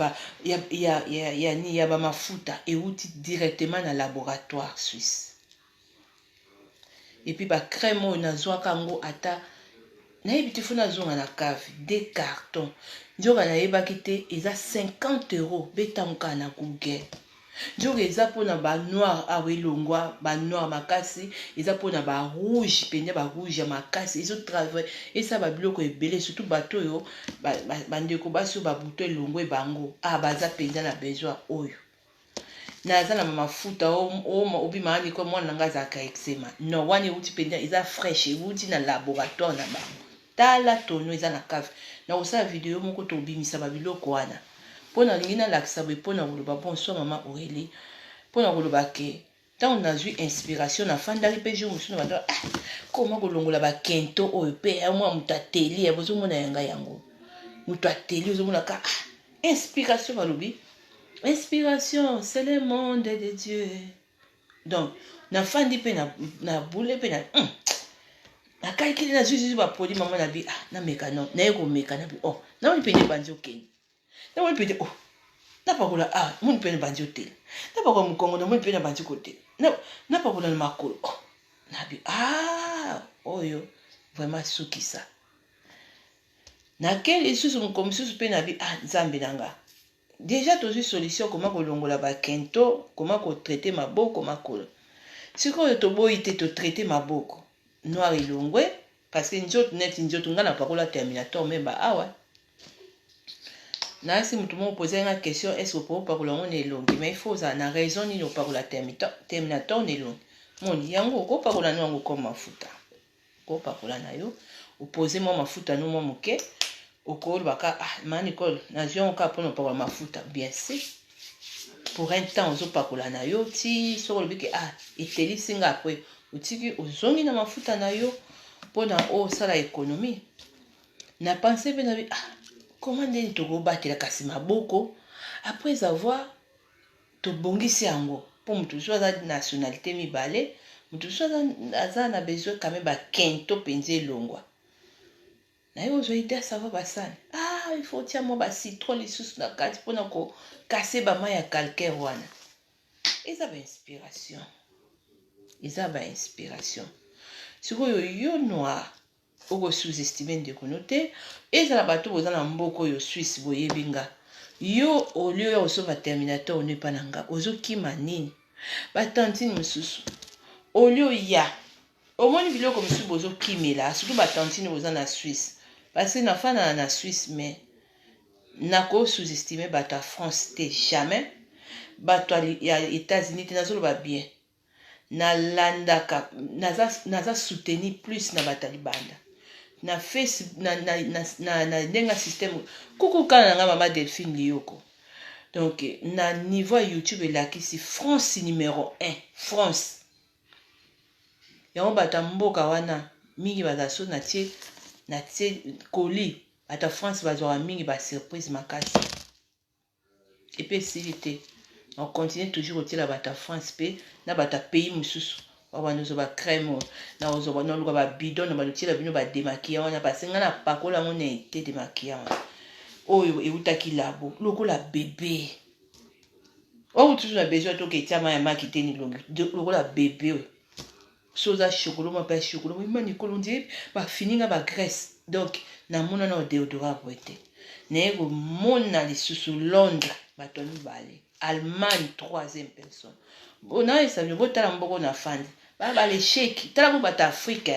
bamafuta euti directement na laboratoire suisse et puis bacrème oyo nazwaka yango ata nayebi te fo nazonga na cave 2 cartons nzoka nayebaki te eza 50 €. Betangoka na Google nzoka eza mpona banoir awa elongwa banoir makasi eza mpona barouge pende barouge ya makasi ezotravaille esa babiloko ebele surtout bato oyo bandeko basi oyo babuto elongwe bango baza mpenza na besoin oyo naza na mafuta obimaka ndeko mwana na nga azalaka eczema non wana euti mpenza eza fraîche euti na laboratoire na bango tala tono eza na cave na kosala video moko tobimisa babiloko wana mpona lingi nalakisa boye mpona koloba bonsoir mama Aurélie mpona koloba ke ntango nazwi inspiration nafandaki mpe jour mosusu na bando koma kolongola bakento oyo mpe mwa moto ateli bozomona yanga yango moto ateli ozomonaka inspiration balobi inspiration c'est le monde de Dieu donc nafandi mpe na boule mpe na nakaikili nazwi baproduit mama na bi nameka non naye komeka na bi namoni mpe nde banzi okende namoni mpe nde napakola moni mpe na banzi otela napakola mokongo namoni mpe na banzi kotela napakola na makolo nabi oyo vraiment sukisa na quel lisusu comme lisusu pe na bi nzambe nanga déjà tozwi solution comment kolongola bakento comment kotraite maboko makolo sikoyo toboyi te totraite maboko noir elongwe parce que nzoto neti nzoto nga na pakola terminator memba awa na si mutu moko pose nga question est-ce que pour pakola ngo na elongi mais il faut ça na raison nini opakola terminator na elongi moni yango okopakola no yango comme mafuta kopakola na yo opose mwa mafuta no mwa moke okolobaka manicole nazwi yango kaka mpona opakola mafuta bien si pour un temps ozopakola na yo ti soko olobi ke etelisi nga apres otiki ozongi na mafuta na yo mpona osala économie na pense mpe na bi comment ndeni tokobatela kasi maboko après avoir tobongisi yango mpo motu mosusu aza nationalité mibale motu mosusu aza na besoin quand même bakento mpenza elongwa na ye ozwa ide asava basani il faut tia mwa bacitron lisusu na kati mpona kokase bamai ya calcaire wana eza bainspiration sikoyo yo noir okosous-estime ndeko no te ezala bato boza na mboka oyo Suisse boyebi nga yo olio ya osomba terminator ono epa na nga ozokima nini batantine mosusu olio ya omoni biloko mosusu bozokimela surtout batantine boza na Suisse parce que nafana na Suisse mais nako sous-estime bato ya France te jamais bato ya États-Unis te nazoloba bien nalandaka naza soutenir plus na bato ya libanda na Facebook na ndenga système kuku kana na nga mama Delphine Lioko donc na niveau ya YouTube elakisi France numéro 1 France yango bato mboka wana mingi baza so na tie koli bato France bazwaka mingi ba surprise makasi epe esili te on continue toujours kotiela bato France pe na bato pays mosusu wana ozoba crème na ozoba na luka ba bidon na balotiela bino ba démaquillant wana parce nga na pakola ngo na été démaquillant oyo eutaki labo lokola bébé oyo toujours na besoin to ke tiama ya makite ni longi lokola bébé oyo soza chocolat ma pa chocolat moi ni kolondie ba fininga ba graisse donc na mona na déodorant boité nego mona lisusu Londres bato mibale Allemagne 3e personne bona esa yo botala mboko na fandi ba les chèques tala ko bata Afrique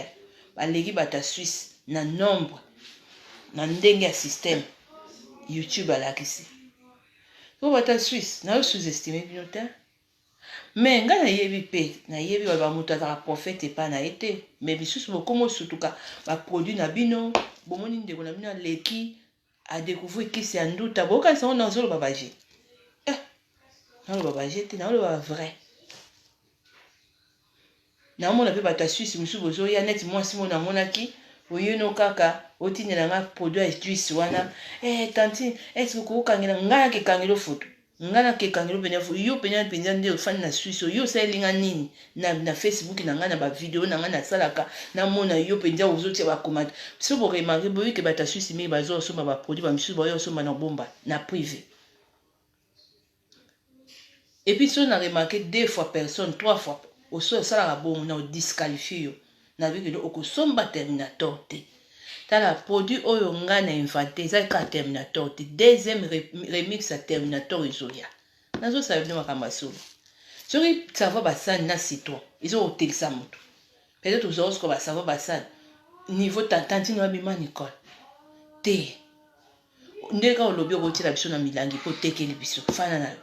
ba legi bata Suisse na nombre na ndenge ya système YouTube alakisi ko bata Suisse na sous-estimer bino ta mais nga na yebi pe na yebi ba mutu azaka prophète pa na été mais bisusu bokomo sutuka ba produit na bino bomoni ndeko na bino leki a découvrir kisi ya nduta boka sango na zolo babaje na lo babaje te na lo ba vrai na mona pe bata Suisse musu bozo ya net mwasi mona monaki oyeno kaka otinela nga produit ya Suisse wana tanti est-ce que ko kangela nga ke kangelo photo ngana ke kangelo penya yo penya nde fan na Suisse yo salinga nini na Facebook na nga na ba video na nga na salaka na mona yo penya ozotia ba comment so bo remarquer boyi ke bata Suisse mi bazo so ba produit ba misu boyo so na bomba na privé et puis so na remarqué 2 fois personne 3 fois au so sala bon na disqualifié yo na bi ke okosomba terminator te tala produit oyo nga na inventé za ka terminator te deuxième remix à terminator izoya nazo sa bino makamba solo soki savo basani na citron izo otelisa moto peut-être ozo ko ba savo basani niveau tantine wa bima Nicole te ndeka olobi okotila biso na milangi po tekeli biso fana na yo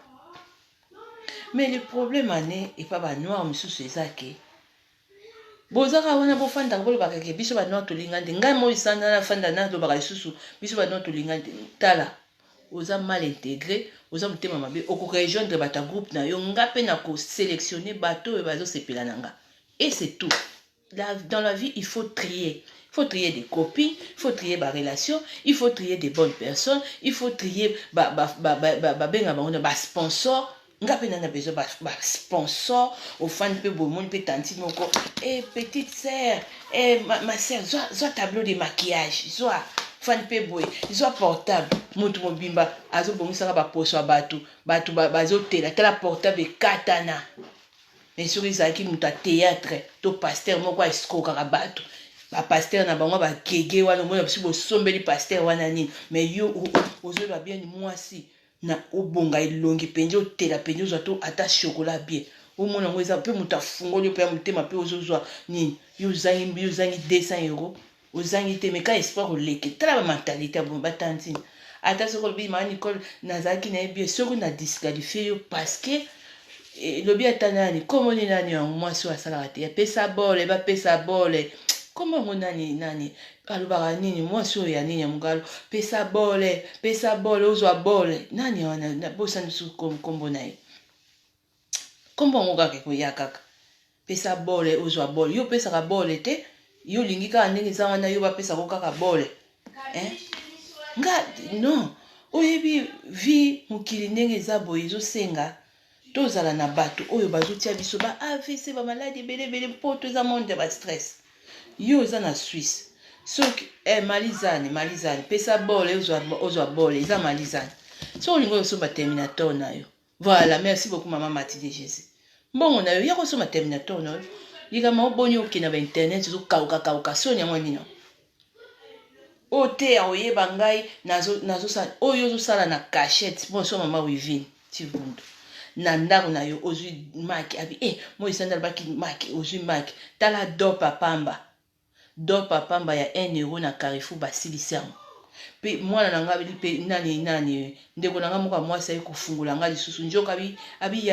mais le problème ane et pas ba noir mususu ezake bozaka wana bofanda bolobaka ke biso ba noir tolingande ngai mo isanda na fanda na lobaka lisusu biso ba noir tolingande tala oza mal intégré oza mutema mabe oko rejoindre bata groupe na yo ngape na ko sélectionner bato e bazo sepela nanga et c'est tout dans la vie il faut trier. Il faut trier des copines, il faut trier des relations, il faut trier des bonnes personnes, il faut trier sponsor. Ngape na besoin ba sponsor au fan pe bomon pe tanti moko petite sœur ma sœur soit tableau de maquillage soit fan pe boy soit portable mutu mobimba azo bongisa ba poso batu bazo tela tela portable katana mais sur izaki muta théâtre to pasteur moko escroquera batu ba pasteur na bango ba gege wana mona biso bosombeli pasteur wana nini mais yo ozoyeba bien mwasi na obonga elongi penje otela penje ozwa to ata chocolat bien omona ngo eza mpe moto afungoli mpe ya motema mpe ozozwa nini yo ozangi 200 euros ozangi te mais ka espoir oleke tala bamentalité ya bomo batantini ata soki olobi maa nicole nazalaki na ye bien soki na disqualifie yo parce que lobi ata nani komoni nani yango mwasi oyo asalaka te apesa bole bapesa bole koma yango nani alobaka nini mwasi oyo ya nini ya mongalo pesa bole ozwa bole nani wana bosani su kombo na ye kombo yango kaka ekoya kaka pesa bole ozwa bole yo opesaka bole te yo olingi kaka ndenge eza wana yo bapesako kaka bole nga non oyebi vi mokili ndenge eza boye ezosenga tozala na bato oyo bazotia biso ba AVC ba maladi ebelebele mpo toza monde ya bastress yo oza na Suisse soki malizane pesa bole ozwa bole eza malizane so olingi osomba terminator na yo voilà merci beaucoup mama Mathilde Jésus mbongo na yo ya kosomba terminator na yo likama oboni okende ba internet ozokauka soni yango nini ote ya oyeba ngai nazosala oyo ozosala na cachette mpo so mama wivine tivundu na ndako na yo ozwi maki abi moi sandal baki maki ozwi maki tala dopa pamba ya 1 euro na Carrefour basilisi yango mpe mwana na nga abili mpe nani ndeko na nga moko mwasi ayi kofungula nga lisusu njoka abi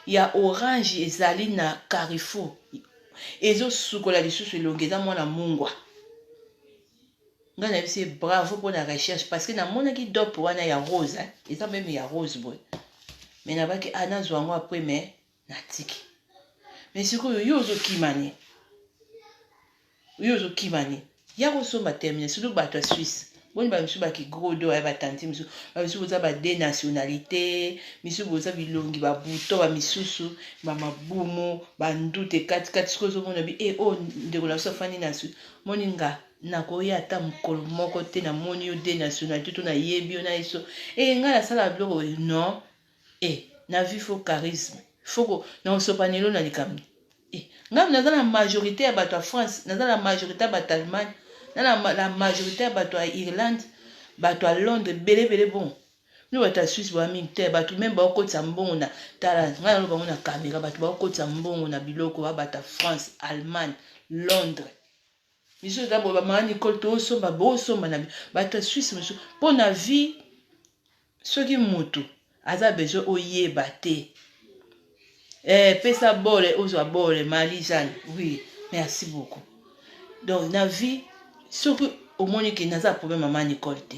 ya orange ezali na Carrefour ezosukola lisusu elongi eza mwana mungwa nga na bisi bravo pour la recherche parce que namonaki dope wana ya rose eza meme ya rose boy mais nabaki nazwa yango après mais natiki mais sikoyo yo ozokimani ya kosomba termine surtout bato ya Suisse boni bamisu bakigrodo ya batanti misu bamisu boza badenationalité misu boza bilongi babuto bamisusu bamabumu bandute katikati sikoyo ozomona bi ndeko na biso afandi na Suisse moni nga nakoya ata mokolo moko te namoni yo denationalité to nayebi yo na yeso ngai nasala biloko non na vie fo charisme foko na osopanelo na likambo ngai naza na majorité ya bato ya France naza na majorité ya bato ya Allemagne na majorité ya bato ya Irlande bato ya Londres belebele bon no bato ya Suisse ba mingi te bato même baokotisa mbongo na tala ngai naloba bango na caméra bato baokotisa mbongo na biloko ba bato ya France Allemagne Londres miso eza boye bamama Nicole tosomba bosomba na bato ya Suisse miso mpo na vie soki moto aza besoin oyeba te pesa bole ozwa bole malizane oui merci beaucoup donc na vie soki omoni ke naza problème mama Nicole te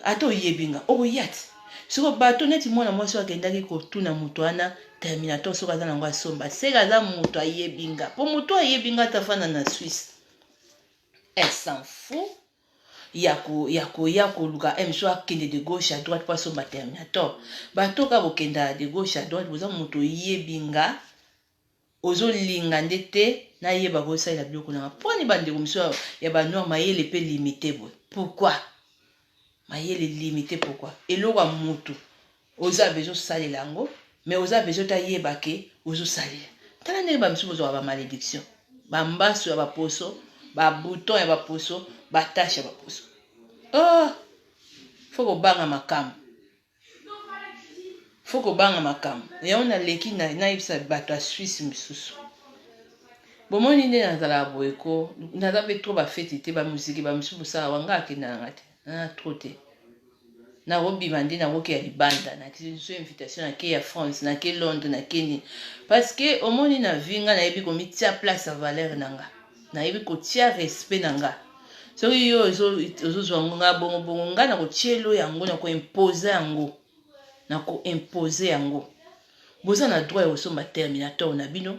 ata oyebi nga oyati soko bato neti mwana mwasi akendaki kotuna moto wana terminator soki aza nango asomba seka aza moto ayebi nga mpo moto ayebi nga atafanda na Suisse elle s'en fout ya koluka miso akende de gauche à droite po asomba terminator bato ka bokenda de gauche à droite boza moto oyebi nga ozolinga nde te nayeba kosalela biloko nanga mponi bandeko miso ya banoir mayele mpe limité boye pourquoi mayele limité pourquoi eloko ya motu oza bezo osalela yango mais oza bezo tayeba ke ozosalela tala ndenge bamisu bozwaka bamalédiction bambaso ya baposo babouton ya baposo batashe ya baposo fo kobanga makambo yango naleki nayebisa bato ya Suisse misusu bomoni nde nazalaka boye ko naza mpe tro bafeti te bamuziki bamisu bosala wanga akendanga te tro te nakobima nde nakoki ya libanda nakiso invitation nake ya France nake Londres nake nini parce que omoni na vi nga nayebi komitia place ya valeur na nga nayebi kotia respect na nga soki yo ozozwa nga bongo nga nakotielo yango nakoimpose yango boza na droit ya kosomba terminator na bino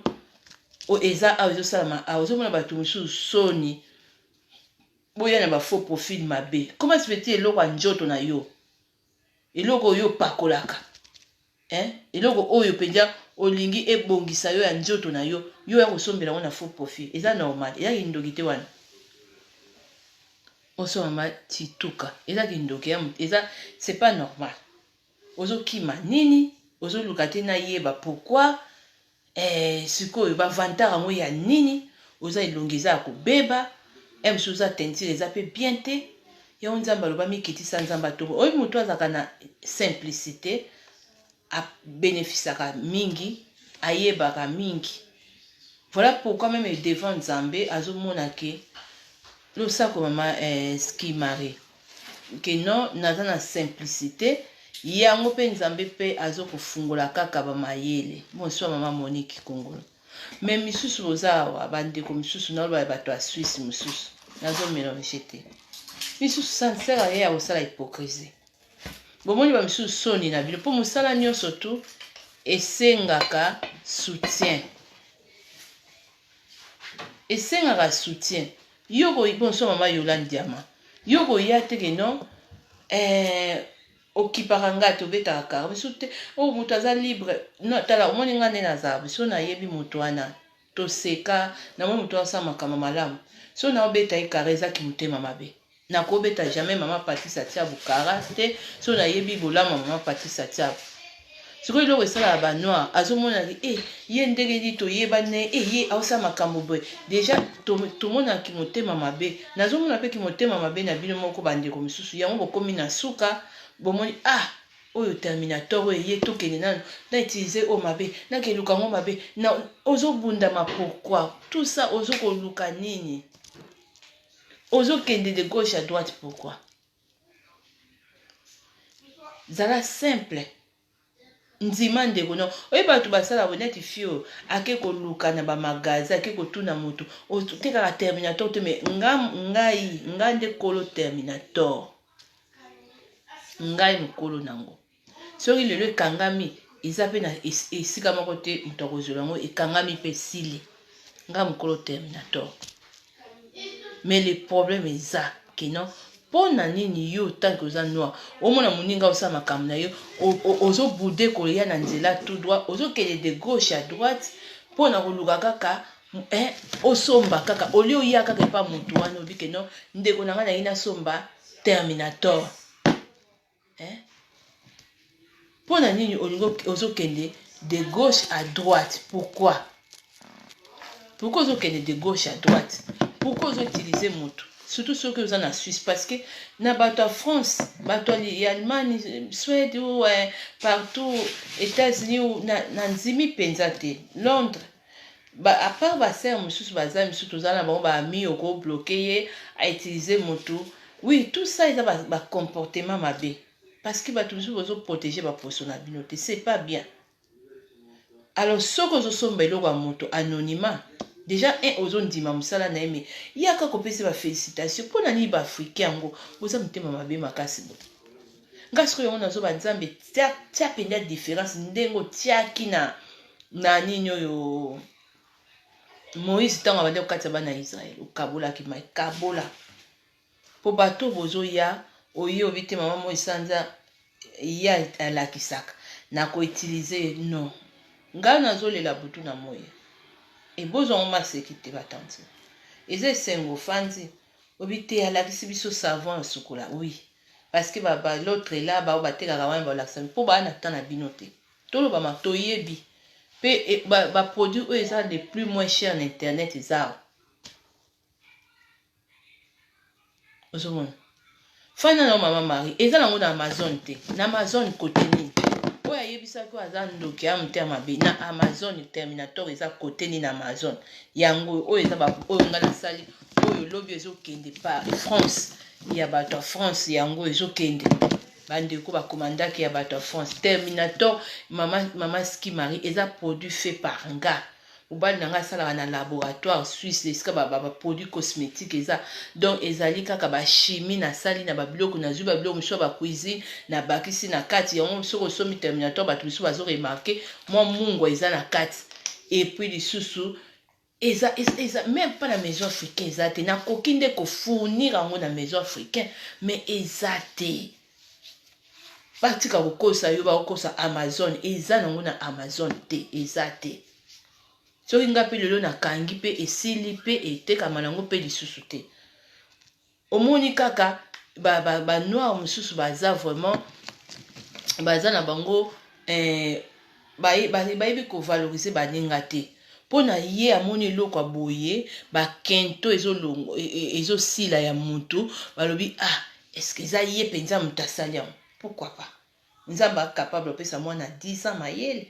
eza awa ezosalama awa ozomona bato mosusu soni boya na bafaux profil mabe comment se fait-il eloko ya njoto na yo eloko oyo pakolaka eloko oyo mpenza olingi ebongisa yo ya njoto na yo ya kosombela ngo na faux profil eza normal eza kindoki te wana osomama tituka eza kindoki eza c'est pas normal ozokima nini ozoluka te nayeba pourquoi sikoyo bavantar yango ya nini oza elongi eza ya kobeba mosusu oza tentire eza mpe bien te yango nzambe aloba mikitisa nzambe atobo oyo moto azalaka na simplicité abénéficiaka mingi ayebaka mingi. Voilà pourquoi même devant nzambe azomona ke losako mama ski mari ke non naza na simplicité yango mpe nzambe mpe azokofungola kaka bamayele bonsoir mama Monique Kongolo mais misusu boza awa bandeko misusu naloba bato ya Suisse mosusu nazomélange te misusu sincere aye ya kosala hypocrisie bomoni bamisusu soni na bino mpo mosala nyonso tu esengaka soutien yoko bonso mama Yolande Diama yoko ya teke non okipaka nga tobetaka kara biso te oyo moto aza libre no tala omoni nga nde naza biso nayebi moto wana toseka namoni moto asala makambo malamu so naobeta ye kara ezaki motema mabe nakobeta jamais mama Patrice Atiabu kara te so nayebi bolama mama Patrice Atiabu sikoyo eloko esala banoir azomonaki ye ndenge nini toyebane ye aosala makambo boye deja tomonaki motema mabe nazomona mpe ki motema mabe na bino moko bandeko misusu yango bokomi na suka bomoni oyo terminator oyo ye tokende nano na utilize o mabe nakeluka ngo mabe na ozobundama pourquoi tout ça ozokoluka nini ozokende de gauche à droite pourquoi zala simple nzima ndeko no oyo bato basala boneti fio ake koluka na bamagazi ake kotuna moto otekaka terminator te me ngai nde kolo terminator ngai mokolo nango soki lelo ekangami eza mpe na esika moko te moto akozela yango ekangami mpe sili ngai mokolo terminator mais le problème eza ke non mpo na nini yo tanke oza noir omona moninga osala makambo na yo ozobude koya na nzela tout droit ozokende de gauche à droite mpo na koluka kaka osomba kaka oli oya kaka epa motu wana obi ke non ndeko na ngai nayi nasomba terminator mpo na nini olingo ozokende de gauche à droite pourquoi ozokende de gauche à droite pourquoi ozoutilize motu surtout ceux que vous en Suisse parce que na bato à France bato ya Allemagne Suède ou partout États-Unis ou na nzimi penza te Londres à part basere mosusu baza misusu tozala na bango baami oko bloqué ye à utiliser motu oui tout ça eza ba comportement mabe parce que bato misusu bozoprotéger baposo na bino te c'est pas bien alors soki ozosomba eloko ya moto anonymat déjà ozondima mosala na ye me yaka kopesa bafélicitation mpo na nini baafrikain yango boza motema mabe makasi bo nga sikoyo yango nazoba nzambe tia mpenza différence ndenge otiaki na nini oyo Moïse ntango abandi kokatisa bana ya Israele okabolaki mai kabola mpo bato bozoya oye obi te mama mo esanza ya alakisaka na koutilize non ngai nazolela butu na moya ebozwango maseki te batanti eza esengo fandi obi te alakisi biso savon sukola oui parce que l'autre là bao batekaka wana balakisa mpo baa na temps na bino te tolobama toyebi mpe baproduit oyo eza les plus moins cher na internet eza ozomona fana na mama Marie eza nango na Amazon te na Amazon kote nini oyo ayebisaki aza ndoki ya motema mabe na Amazon terminator eza kote nini na Amazon yango oyo eza oyo nga nasali oyo lobi ezokende par France ya bato ya France yango ezokende bandeko bakomandaki ya bato ya France terminator mama Ski Marie eza produit fait par nga mobali na nga asalaka na laboratoire suisse esika baproduit cosmétique eza donc ezali kaka bachimie nasali na babiloko nazwi babiloko mosusu ya bacuisine na bakisi na kati yango soki osomi terminator bato mosusu bazoremarke mwa mungwa eza na kati epuis lisusu eza même pas na maison africaine eza te nakoki nde kofournir yango na maison africaine mais eza te batika kokosa yo bakokosa Amazon eza nango na Amazon te eza te soki nga mpe lelo nakangi mpe esili mpe etekama nango mpe lisusu te omoni kaka banoir mosusu baza vraiment baza na bango bayebi kovalorize baninga te pona ye amoni eloko aboye bakento ezosila ya mutu balobi est-ce que eza ye mpenza mutu asali yango? Pourquoi pas? Nzambe capable opesa mwana 10 ans mayele.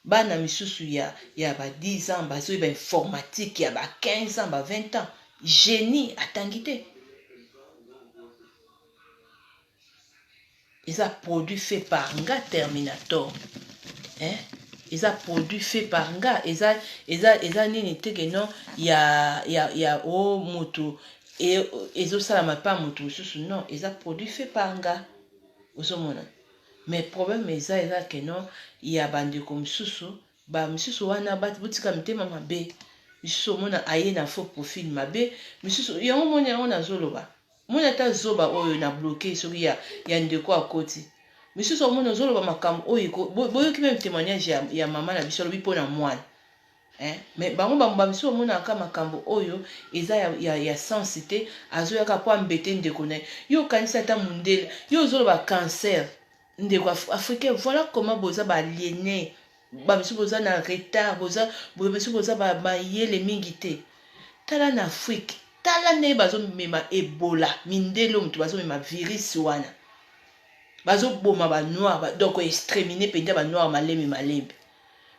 Bana misusu ya ba 10 ans bazoyeba informatique ya ba 15 ans ba 20 ans. Génie atangi te. Eza produit fait par nga Terminator. Eza produit fait par nga. Eza nini teke non ya o moto ezo salama pa moto misusu non. Eza produit fait par nga. Osomona. Mais problème eza ke non ya bandeko misusu ba misusu wana butika mitema mabe. Misusu mona aye na faux profil mabe. Misusu yango mona yango na zoloba. Mona ta zoba oyo na bloqué soki ya ndeko akoti. Misusu mona zoloba makambo oyo boyo ki même témoignage ya mama na biso lobi pona mwana. Mais bango ba misusu mona ka makambo oyo eza ya sensité azoyaka po ambete ndeko na yo kanisa ta mundele yo zoloba cancer ndeko africain. Voilà comment boza ba aliéné ba misusu boza na retard boza ba yele mingi te. Tala na Afrique tala ne bazo mema Ebola mindelo mutu bazo mema virus wana bazo boma ba noir donc exterminer penda ba noir malembe.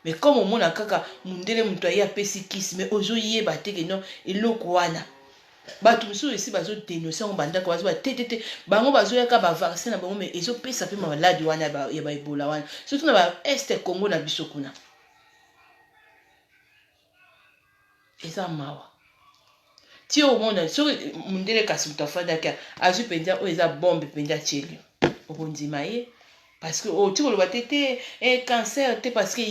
Mais comme au mona kaka mundele mutu aya pesi kiss mais ozo yeba teke non eloko wana batu misusu esi bazo dénoncer on banda ko bazo ba tete bango bazo yaka ba vaccin na bango mais ezo pesa pe maladi wana ya ba Ebola wana surtout na ba Est Congo na biso kuna eza mawa. Ti au monde so mundele kasi mutafanda ka azu penja o eza bombe penja cheli okondima ye parce que o ti ko lo batete cancer te parce que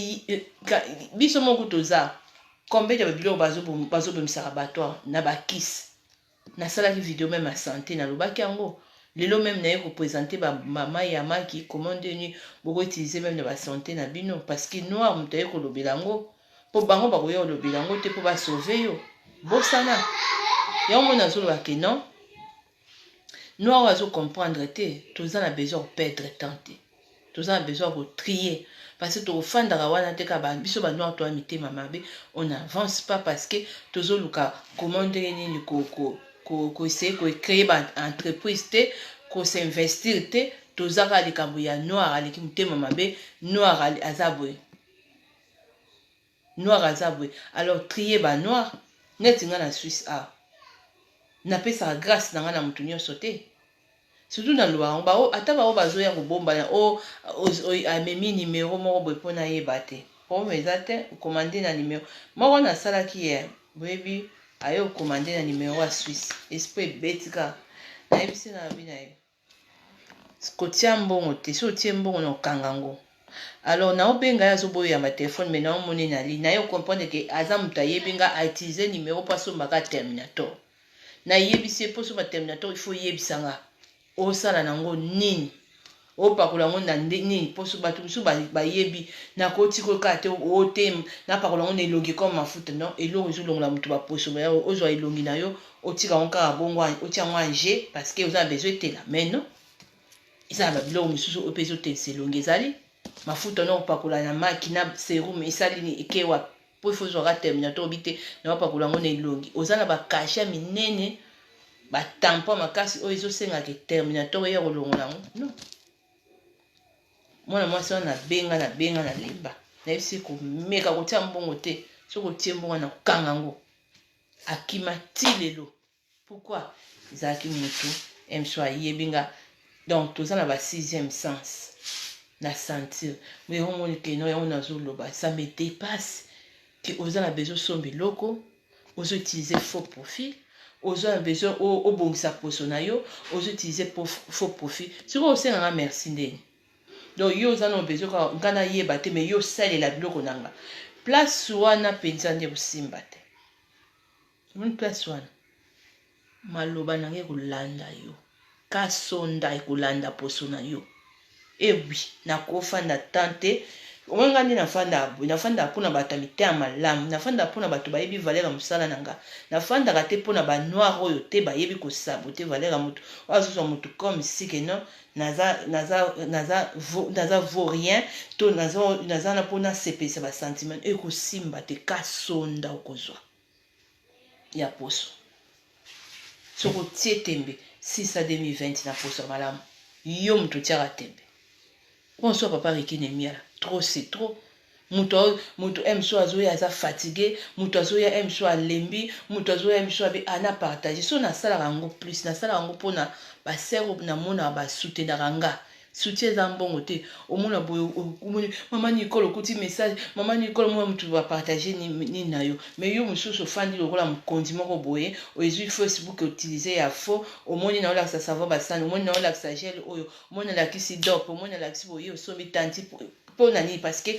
biso moko toza combien de biloko bazo bomisa bato na ba kiss na sala ki vidéo même à santé na lobaki yango lelo même na ko présenter ba mama ya maki comment ni boko utiliser même na ba santé na bino parce que noir mutaye ko lobelango po bango ba ko yo lobelango te po ba sauver yo bosana. Y'a mon azul wa que non. Nous avons comprendre te. Tous en a besoin de perdre temps. Tous en a besoin de trier. Parce que tu fan d'arawana te kaba biso ba noir toi mité mamabe. On n'avance pas parce que tous au luka commander ni ko essayer ko créer ba entreprise te ko s'investir te. Tous ara li kambu ya noir ali kimité mamabe noir ali azabwe. Noir azabwe. Alors trier ba noir net nga na Suisse a. Na pesa grâce na nga na mutu nyonso te. Surtout na lwa ba o ata ba o bazo ya kobomba na o amemi numéro moko boy pona yeba te. Po mezate commander na numéro. Moko na sala ki ye baby ayo commander na numéro a Suisse. Esprit betika. Na ebisi na bina ye. Skotia mbongo te so tie mbongo na kangango. Alors na obenga ya zo boyo ya ma téléphone mais na o moni na li na yo comprendre que azam ta yebinga a utiliser numéro paso maka Terminator. Na yebisi poso ma Terminator il faut yebisanga o sala nango nini o pakola ngo na nini poso batu biso ba yebi na ko tiko ka te o tem na pakola ngo elongi comme mafuta non elongi zo longola mutu ba poso ba o zo elongi na yo o tika ngo ka bongo o tia ngo anje parce que vous avez besoin de la mais non isa ba bilo mususu o peso te selongi zali mafuta non pakola na makina serum isali ni ekewa po faut zo Terminator bité na pakola ngo na elongi ozana ba kasha minene ba tampon makasi o ezo senga ke Terminator ya kolongola non mwana mwasi na benga na lemba na isi ko meka ko tia mbongo te so ko tia mbongo na kanga ngo akima tilelo pourquoi zaki mutu emswa yebinga donc tozana ba 6e sens na sentir mais on moni que non on a zo loba ça me dépasse que ozana besoin sombe loko ozo utiliser faux profil ozo besoin o bongisa posona yo ozo utiliser faux profil sur o senga merci ndeni. Donc yo zana besoin ka ngana yeba te mais yo sale la biloko nanga place wana penza nde busimba te mon place wana maloba nange kulanda yo kasonda ikulanda posona yo et oui na kofa na tante Omenga ndi nafanda pona bato ya mitema malamu, nafanda pona bato bayebi valera musala nanga, nafanda kate pona ba noir oyo te bayebi ko saboter valera mutu. Oazo mutu comme si que non naza vaurien to naza na pona sepesa ba sentiment e ko simba te ka sonda okozwa ya poso. Soko tie tembe 6 à 2020 na poso malamu. Yo mutu tiara tembe. Bonsoir papa Rikine Miala. Trop c'est trop. Muto aime soit azoya aza fatigué, muto azoya aime soit lembi, muto azoya aime soit ana partager. So na sala rango plus, na sala rango pona ba sero na mona ba soutenir ranga. Soutien za mbongo te. Omona boyo maman Nicole okuti message, maman Nicole moi mutu va partager ni na yo. Mais yo mususu fandi lokola mukondi moko boye, oyezu Facebook utiliser ya faux, omoni na ola sa savon basani, omoni na ola sa gel oyo, omoni la kisi dop, omoni la kisi boye so mitanti pour nani parce que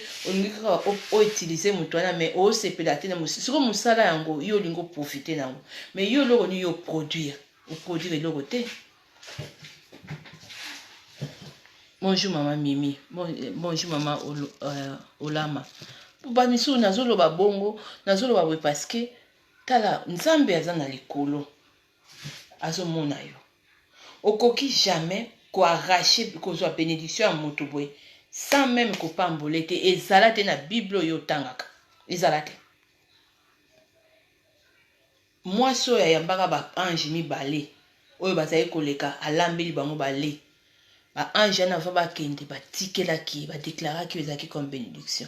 on utiliser mutuana mais o sepela te na musi. Siko musala yango yo lingo profiter nango. Mais yo loko ni yo produire loko te. Bonjour maman Mimi. Bonjour maman Olama. Ba misu nazolo ba bongo, nazolo ba parce que tala nzambe aza na likolo. Azo mona yo. Okoki jamais ko arracher ko zo bénédiction à moto boy sans même ko pamboler te ezala te na Bible yo tangaka. Ezala te. Moi so ya yambaka ba ange mi balé. Oyo bazali koleka alambeli bango balé. Ba ange na va ba kende ba tikela ki ba déclarer ki ezaki comme bénédiction.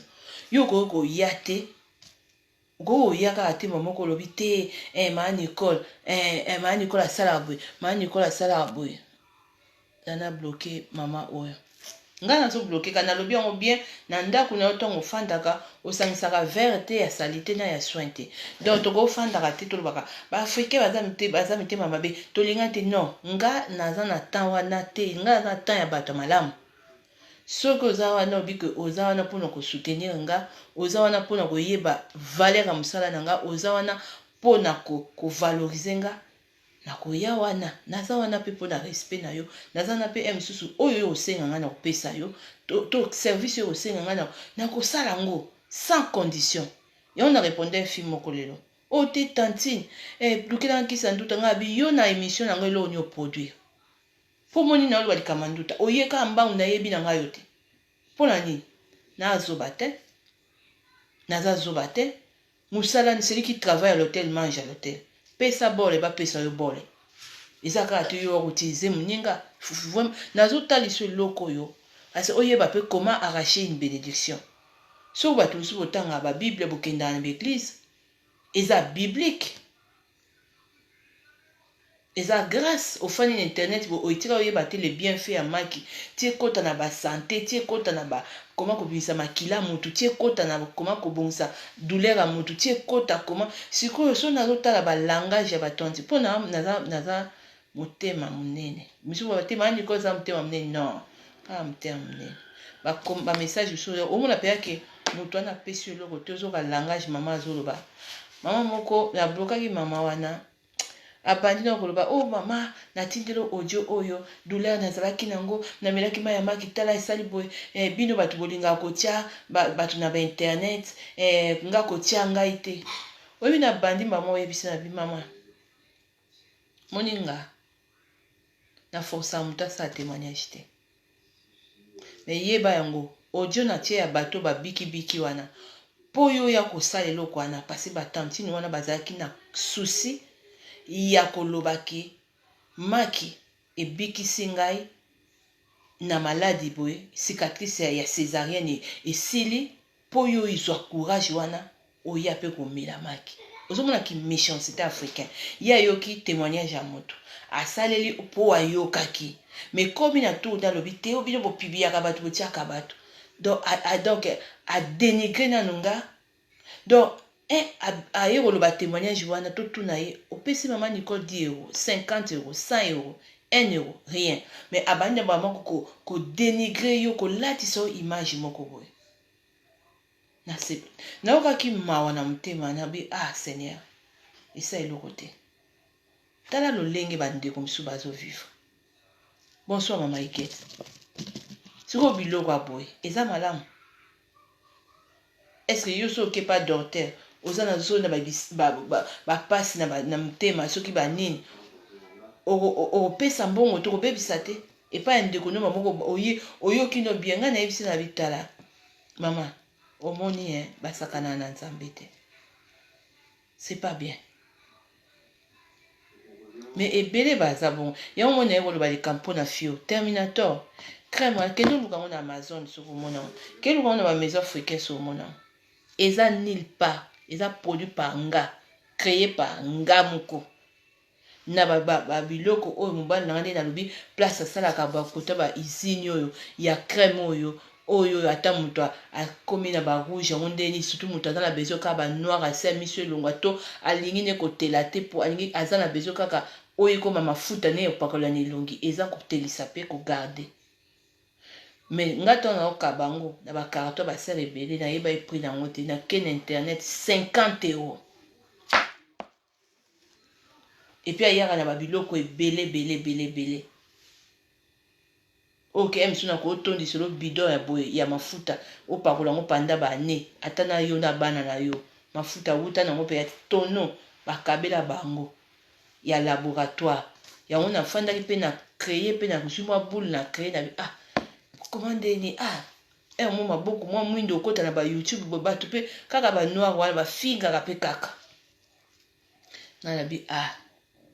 Yo ko yate go yaka ate momoko lobi te ma Nicole ma Nicole asala boy ma Nicole asala boy. Dana bloqué mama oyo. Nga na so bloqué kana lobi on bien na ndako na otongo fandaka osangisaka verte ya salité na ya soin te. Donc to go fandaka te to lobaka ba africain baza mite mama be to linga te non nga naza na temps wana te nga na temps ya bato malamu. Soko ozawa na obi que ozawa na pona ko soutenir nga ozawa na pona ko yeba valeur ya musala nanga ozawa na pona ko valoriser nga na koya wana naza wana pe pona respect na yo naza na pe msusu oyo osenga nga na kopesa yo to service yo osenga nga na kosala ngo sans condition. Et on a répondu un film moko lelo o te tantine blukela nkisa nduta nga bi yo na émission na ngelo onyo produire po moni na lo likama nduta oyeka mbangu na yebi na nga yo te pona nini nazo bate musala ni celui qui travaille à l'hôtel mange à l'hôtel. Pesa bole ba pesa yo bole. Ezaka tu yo utiliser muninga. Nazo taliso loko yo. Ase oyeba pe comment arracher une bénédiction. So ba tusu botanga ba Bible bokenda na l'église. Eza biblique. Eza grâce au fan internet bo oitira oyeba te les bienfaits à maki. Tie kota na ba santé, tie kota na ba comment kobisa makila mutu, tie kota na comment kobongisa douleur à mutu, tie kota comment siko so nazo tala ba langage ya batonzi. Pona naza motema munene. Misu ba tema ni koza motema munene non. Pas motema munene. Ba message so o mona pe yake mutu ana pesi loko tozo ba langage mama azoloba. Mama moko la blokaki mama wana abandi na koloba oh mama natindelo audio oyo douleur nazalaki nango na melaki mayama kitala esali boy bino batu bolinga kotia batu na ba internet nga kotia ngai te oyo na bandi mama oyebisa na bi mama moninga na força muta sa témoignage te mais yeba yango audio na tie ya bato ba biki wana po yo ya kosala eloko wana pasi batantini wana bazalaki na souci ya kolobaki maki ebikisi ngai na maladi boye cicatrice ya césarienne esili po yo izwa courage wana oya pe komela maki ozomona ki méchanceté africain ya yoki témoignage ya moto asaleli po ayokaki mais komi na tout dans lobi te obino bopibiaka bato botiaka bato donc a dénigré nanunga donc aye koloba témoignage wana totuna ye opesi mama Nicole 10 euros 50 euros 100 euros 1 euro rien mais abandi mama ko dénigrer yo ko latisa image moko boye na sepe na okaki mawa na mutema na bi Seigneur esa eloko te tala lolenge bandeko misu bazo vivre. Bonsoir mama Ikete siko biloko aboye eza malamu est-ce que yo soki pas docteur oza na zo na bapasi na motema soki banini opesa mbongo to kobebisa te epai ya ndeko no maboko oyoki no bien ngai nayebisi na bitala mama omoni basakana na nzambe te c'est pas bien mais ebele baza bon yango mona ye koloba likampo na fio Terminator crème kende oluka ngo na Amazon soki omona ngo kende oluka ngo na bamaison africaine soki omona ngo eza nulle part eza produit par nga créé par nga moko na babiloko oyo mobali na nga nde nalobi place asalaka bakota bausine oyo ya crème oyo ata moto akomi na barouge yango ndeni surtout moto aza na besoin kaka banoir ase miso elongwa to alingi ne kotela te po alingi aza na besoin kaka oyo ekoma mafuta ne epakola na elongi eza kotelisa mpe kogarde mais nga to na okaba yango na bakarton basere ebele nayeba epris nango te nake na internet 50 €. epuis ayaka na babiloko ebele oke misu na kootondisa lo bidon ya boye ya mafuta opakola yango panda bane ata na yo na bana na yo mafuta wuta nango mpe ya tono bakabela bango ya laboratoire yango nafandaki mpe na créer mpe na kozwi mwa boule na créer na komandeni mo maboko mwa mwindo okota na bayoutube boye bato mpe kaka banoir wana bafingaka mpe kaka nanabi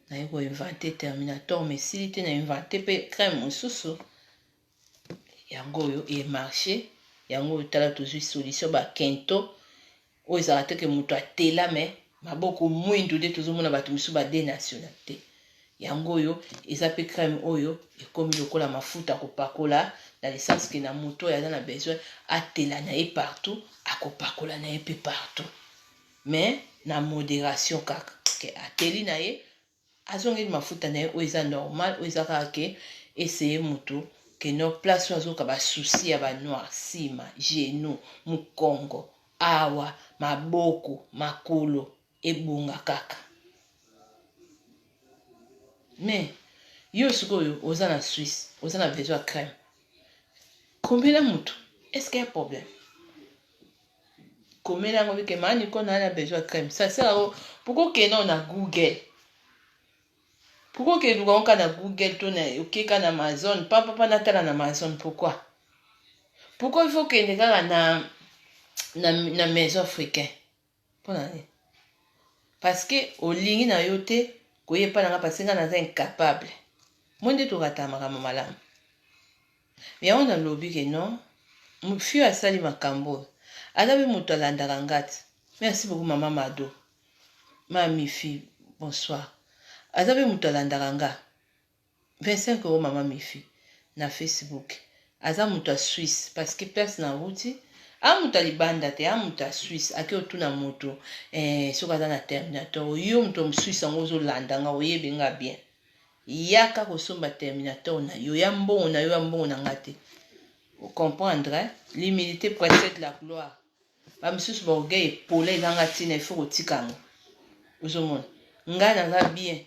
naye koinvente Terminator mais sili te na invente mpe crème mosusu yango oyo emarché yango oyo tala tozwi solution bakento oyo ezalaka teke moto atela me maboko mwindu nde tozomona bato mosusu badenationalité yango oyo eza mpe crème oyo ekomi lokola mafuta kopakola na licence ke na moto oyo aza na besoin atela na ye partout akopakola na ye mpe partout mais na modération kaka ke ateli na ye azongeli mafuta na ye oyo eza normal oyo eza kaka ke eseye moto ke no place oyo azoka basusi ya banoir nsima genou mokongo awa maboko makolo ebonga kaka mais yo sikoyo oza na Suisse oza na besoin ya crème komela moto est-ce qu'il y a problème komela yango bike mani ko na besoin ya crème ça sert pourquoi que non na Google pourquoi que nous avons na Google to na okeka na Amazon papa natala na Amazon pourquoi il faut que ndeka na maison africaine pona parce que olingi na yo te koyepa nanga parce que nga naza incapable monde tokata makambo malamu mais on a lobby que non fio asali makambo alabi moto alandaka ngati merci beaucoup maman Mado mami fille bonsoir azabe moto alandaka nga 25 € maman mifi na Facebook aza moto a Suisse parce que place na route amuta libanda te amuta Suisse ake otuna moto soka aza na Terminator yo moto Suisse yango ozolanda nga oyebe nga bien yaka kosomba Terminator na yo ya mbongo na yo ya mbongo na nga te comprendre l'humilité précède la gloire bamisusu baorgueil epole ezanga ntina ifo kotika yango ozomona nga naza bien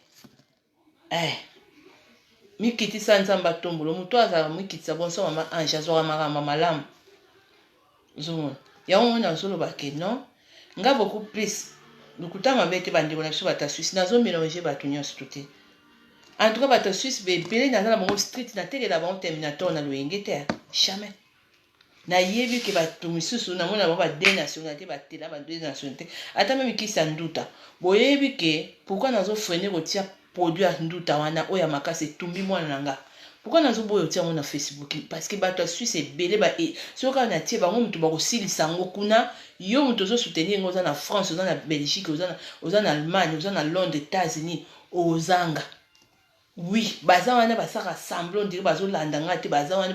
mikitisa nzambe atombolo moto azala mikitisa bonso mama ange azwaka makambo malamu ozomona yango mona azoloba ke non nga beaucoup plus lokuta mabe te bandeko na biso bato ya Suisse nazomélange bato nyonso to te en tout cas bato ya Suisse bebele naza na bango street natekela bango Terminator na loyenge te jamais nayebi ke bato misusu namona bango badenationalité batela badenationalité ata meme kisa nduta boyebi ke pourquoi nazofrene kotia produit ya nduta wana oyo ya makasi etumbi mwana na nga pourquoi nazoboya otia yango na Facebook parce que bato ya Suisse ebele soki kaka natie bango moto bakosilisa yango kuna yo moto ozosoutenir yango oza na France oza na Belgique oza na Allemagne oza na Londres États-Unis ozanga oui baza wana basaka semblant dire bazolanda nga te baza wana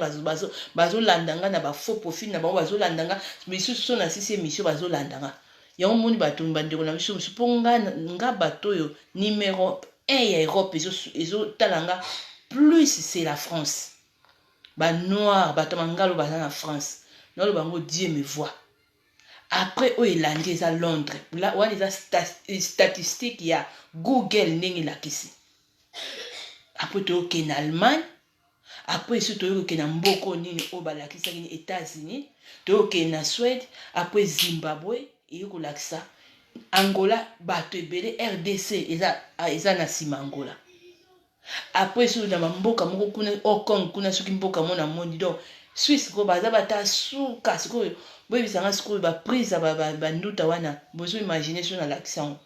bazolanda nga na bafaux profil na bango bazolanda nga misusu so na sisi émission bazolanda nga yango moni bato bandeko na biso mpo nga bato oyo numéro 1 ya Europe ezotala nga plus c'est la France banoir bato mangalo baza na France naloba yango Dieu me voit après oyo elandi eza Londres wana eza statistique ya Google ndenge elakisi après toyoke na Allemagne après so toyoke na mboko nini o balakisaki ni États-Unis toyoke na Suède après Zimbabwe eyokolakisa Angola bato ebele RDC eza na nsima Angola après so na mboka moko kuna o Congo kuna soki mboka mona moni donc Suisse ko baza bata suka sikoyo boyebisanga sikoyo baprise banduta wana bozo imagine so na l'accent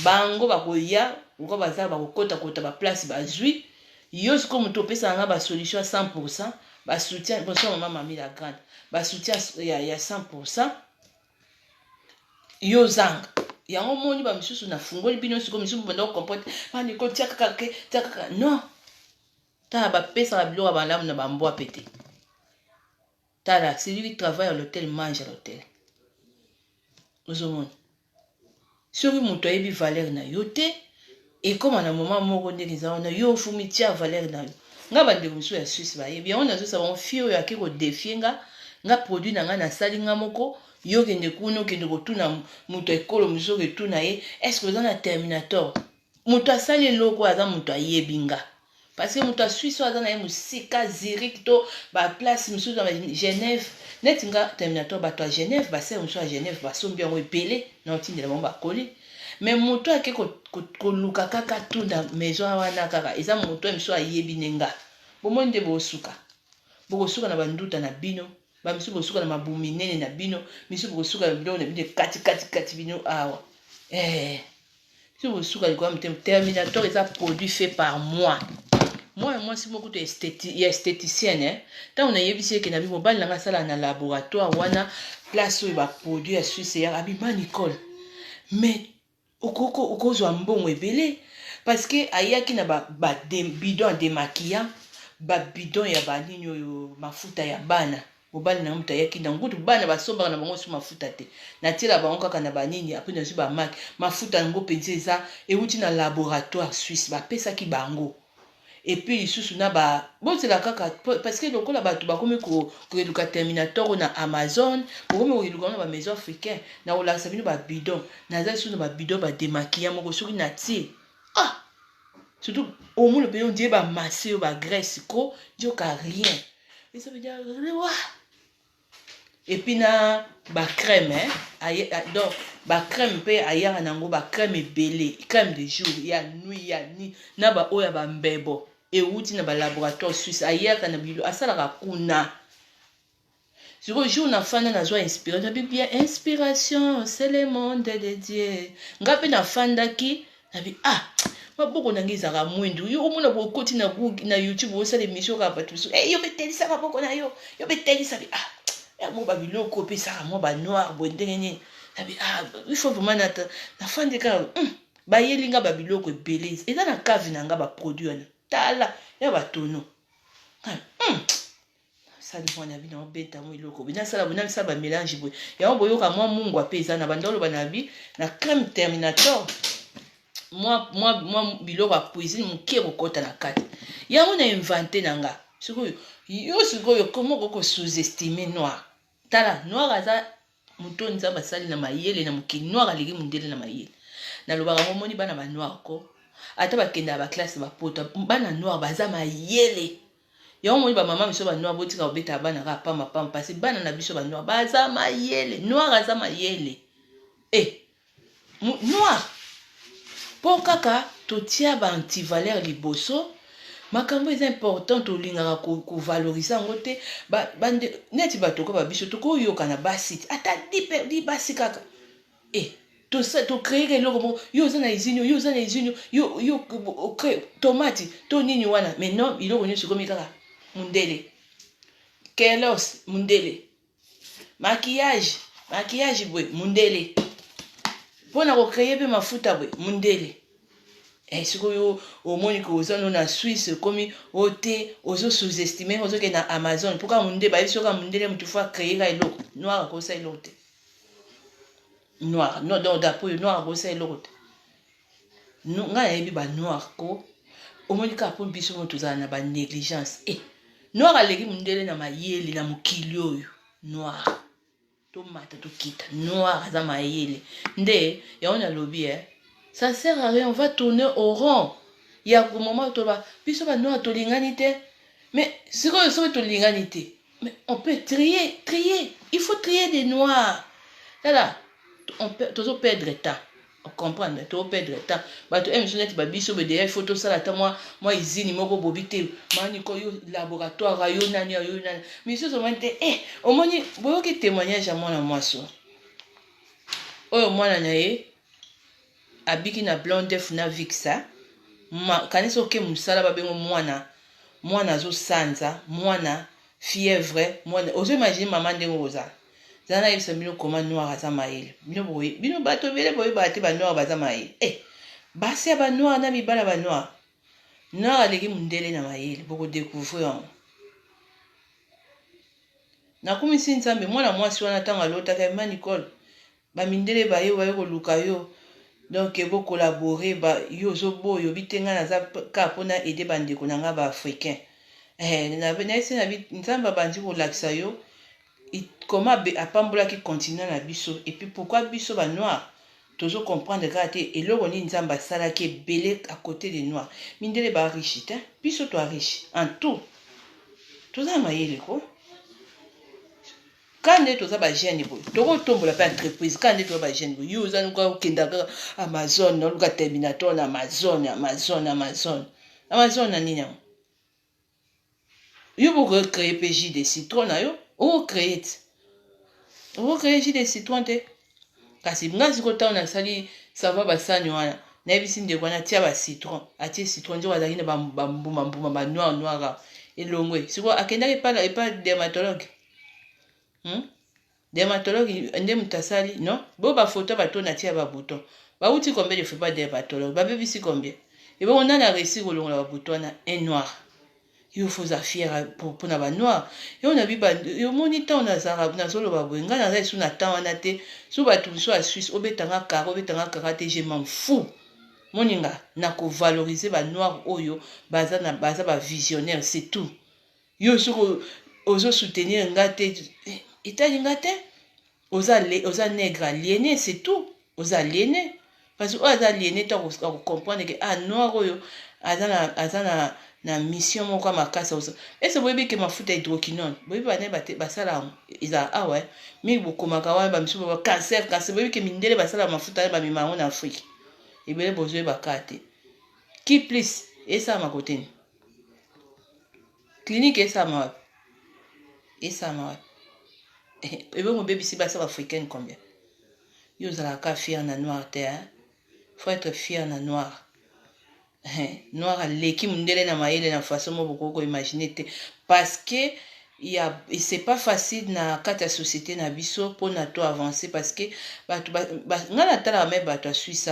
bango bakoya uko baza bakokota baplace bazwi yo siko moto opesanga basolution à 100%, basoutien bonso mama Mami la grande basoutien ya 100%, yo zanga yango moni bamisusu na fungoli bino siko misusu banda comprendre bandeko tiaka non tala bapesaka biloko balamu na bambwa pete tala celui qui travaille à l'hôtel mange à l'hôtel ozomona soki moto ayebi valeur na yo te ekoma na moment moko ndenge eza wana yo ofumi tia valeur na yo nga bandeko misusu ya Suisse bayebi yango nazosa bango fie oyo ake kodefie nga produit na nga nasali nga moko yo kende kuna okende kotuna moto ekolo mosusu oketuna ye estce oza na Terminator moto asali eloko aza moto ayebi nga parce que moto ya Suisse aza na ye mosika Zurich to baplace mosusu na Genève neti nga Terminator bato ya Genève basere mosusu ya Genève basombi yango ebele na otindela bango bakoli mais moto ake koluka kaka tunda maison wana kaka eza moto mosusu ayebi nenga bomoni nde bokosuka na banduta na bino bamisu bosuka na mabumi nene na bino misu bosuka na biloko na bino kati bino awa misu bosuka likwa mtem Terminator eza produit fait par moi si moko to esthéticienne tant on a yebisi ke na bi mobile na sala na laboratoire wana place oyo ba produit ya Suisse ya abima Nicole mais okozwa mbongo ebele parce que ayaki na ba bidon de maquillant ba bidon ya banini oyo mafuta ya bana mobali na muta yaki na ngutu bana basombaka na bango su mafuta te na tela bango kaka na banini après na su ba marque mafuta ngo penzi eza euti na laboratoire Suisse ba pesaki bango et puis lisusu na ba botela kaka parce que lokola bato bakomi ko eduka Terminator na Amazon bakomi ko eduka na ba maison africaine na olakisa bino ba bidon na za su na ba bidon ba démaquillant moko soki na tie surtout au moins le pays on dit ba massé ba graisse ko dioka rien et ça veut dire et puis na ba crème donc ba crème pe ayaka nango ba crème ebele crème de jour ya nuit ya ni na ba oya ba mbebo et outi na ba laboratoire Suisse ayaka na bilo asalaka kuna sur jour na fana na joie inspiré na biblia inspiration c'est le monde de Dieu ngape na fandaki na bi maboko na ngizaka mwindu yo omona bokoti na YouTube osala émission ka bato so yo betelisa maboko na yo betelisa bi mo ba biloko pesaka mo ba noir bondenge nini abi il faut vraiment na fande ka ba yelinga ba biloko ebele eza na cave na nga ba produit wana tala ya batono sali mwana bina obeta mo iloko bina sala bona sa ba mélange boy ya boyoka mwa mungu apeza na bandolo banabi na crème Terminator moi biloko a cuisine mukie kokota na kati yango na inventé nanga sikoyo comment ko sous-estimer noir tala noir aza muto nzamba sali na mayele na mukili noir aliki mundele na mayele na lobaka momoni bana ba noir ko ata bakenda ba classe ba pota bana noir baza mayele yango moni ba mama miso ba noir botika obeta bana ka pamba parce que bana na biso ba noir baza mayele noir aza mayele noir po kaka totia ba antivaleur liboso makambo est important to lingaka ko valoriser ngote bande neti batoko ba biso to ko yoka na basiti ata di basi kaka to créer eloko mo yo za na izini yo créer tomate to nini wana mais non iloko nyo sikomi kaka mundele kelos mundele maquillage bwe mundele pona ko créer pe mafuta bwe mundele sikoyo omoni ko ozano na Suisse komi ote ozo sous-estimer ozo ke na Amazon pourquoi mundele ba biso ka mundele mutu fa créer ka eloko noir ko sa eloko noir non donc d'après noir ko sa eloko no nga yebi ba noir ko omoni ka po biso mutu za na ba négligence noir aleki mundele na mayele na mukili oyo noir to mata to kita noir aza mayele nde ya on a lobby ça sert à rien on va tourner au rond il y a un moment to ba biso ba noir to lingani te Mais c'est quoi l'humanité? Mais on peut trier. Il faut trier des noirs. Là, on peut toujours perdre le temps. On comprend, mais toujours perdre le temps. Bah, tu aimes sonner, tu vas biso, mais derrière photo ça là, moi usine, moi bobité, moi yo laboratoire, yo nani. Mais ce moment au moins vous qui témoignage à moi so. Oh moi nae, abiki na blonde funa vixa. Kanisa oke musala babengo mwana zo sanza, mwana fièvre, mwana. Ozo imagine maman ndengo oza. Zana yebisa bino koma noir aza maele. Bino bato bele boye bate ba noir baza maele. Basi ya ba noir na mibala ba noir. Noir aleki mundele na maele boko découvrir yango. Na kumisi nzambe mwana mwasi wana tanga lota ka ma Nicole. Ba mindele ba yo koluka yo. Donc ebo collaborer ba yo zo boyo bitenga na za ka pona aider bandeko na nga ba africain. Na benesi na bi nzamba bandi ko lakisa yo. Comment apambola qui continue na biso et puis pourquoi biso ba noir toujours comprendre que et le roni nzamba sala qui est belé à côté des noirs mindele ba riche hein biso toi riche en tout ça maïle ko quand est ça ba jeune bo to tombola pa entreprise quand est ba jeune bo yo za nuka kenda Amazon no luka Terminator na Amazon na nini yo bo créer PJ des citrons na yo o créer des citrons te kasi ngazi kota on a sali savoir basani wana na ebisi ndeko na tia ba citron atie citron ndio wazali na bambuma ba noir elongwe siko akenda epa dermatologue dermatologue ende mutasali non bo ba photo ba to na tia ba bouton ba uti combien de fois pas dermatologue ba bebisi combien et bon on a réussi kolongola ba bouton na un noir. Il faut ça fier pour na ba noir et on a vu ba yo moniteur on a ça na solo ba bwenga na sous na temps on a té sous ba tout soit Suisse obetanga karaté je m'en fous moninga na ko valoriser ba noir oyo baza ba visionnaire c'est tout yo soko ozo soutenir ngate itali ngate oza nègre aliéné c'est tout oza aliéné parce que oza aliéné ta ko comprendre que noir oyo azana na mission moko makasa osa ese boyebi ke mafuta hydroquinone boyebi bane basala iza ouais mi bokomaka wana bamisu ba cancer boyebi ke mindele basala mafuta ba mimango na Afrique ebele bozwe bakate qui plus esa makoteni clinique esa ma ebe mo bebisi basala africaine combien yo zala ka fier na noir te hein faut être fier na noir. Noir aleki mundele na maele na façon mo boko imaginer te parce que c'est pas facile na kata société na biso pour na to avancer parce que batu ngana tala me batu a Suisse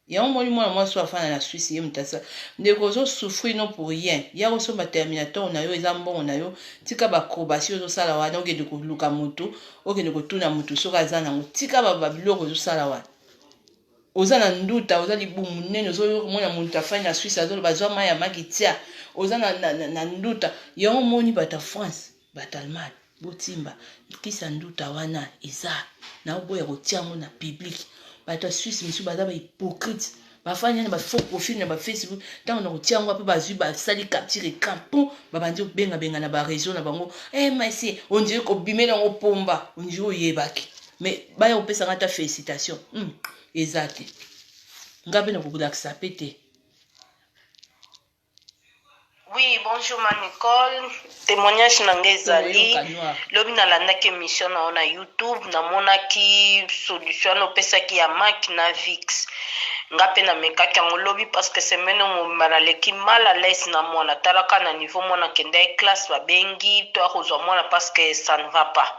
ya omoni moi so afana na Suisse ye mutasa ndeko zo souffrir non pour rien ya oso ba terminateur na yo ezambo na yo tika ba acrobatie zo sala wana okende ko luka moto okende ko tuna moto so kazana tika ba biloko zo sala wana oza na nduta oza libumu nene ozo mona muntu afanya na Suisse azolo bazwa maya makitia oza na nduta yango moni bata France bata Allemagne botimba kisa nduta wana eza na oboya kotia mo na public bata Suisse misu baza ba hypocrite bafanya na ba faux profil na ba Facebook tant na kotia ngo pe bazwi ba sali capture écran po babandi benga na ba réseau na bango mais c'est on dirait ko bimela ngo pomba on dirait oyebaki mais baya opesa ngata félicitations exact ngabe na beaucoup d'accepter. Oui, bonjour ma Nicole. Témoignage nangezali. Lobi na landaki émission na YouTube na monaki solution no pesa ki ya Mac na Vix. Ngape na mekaki yango lobi parce que semaine mo malaki mal à l'aise na mwana talaka na niveau mwana kende classe ba bengi to akozwa mwana parce que ça ne va pas.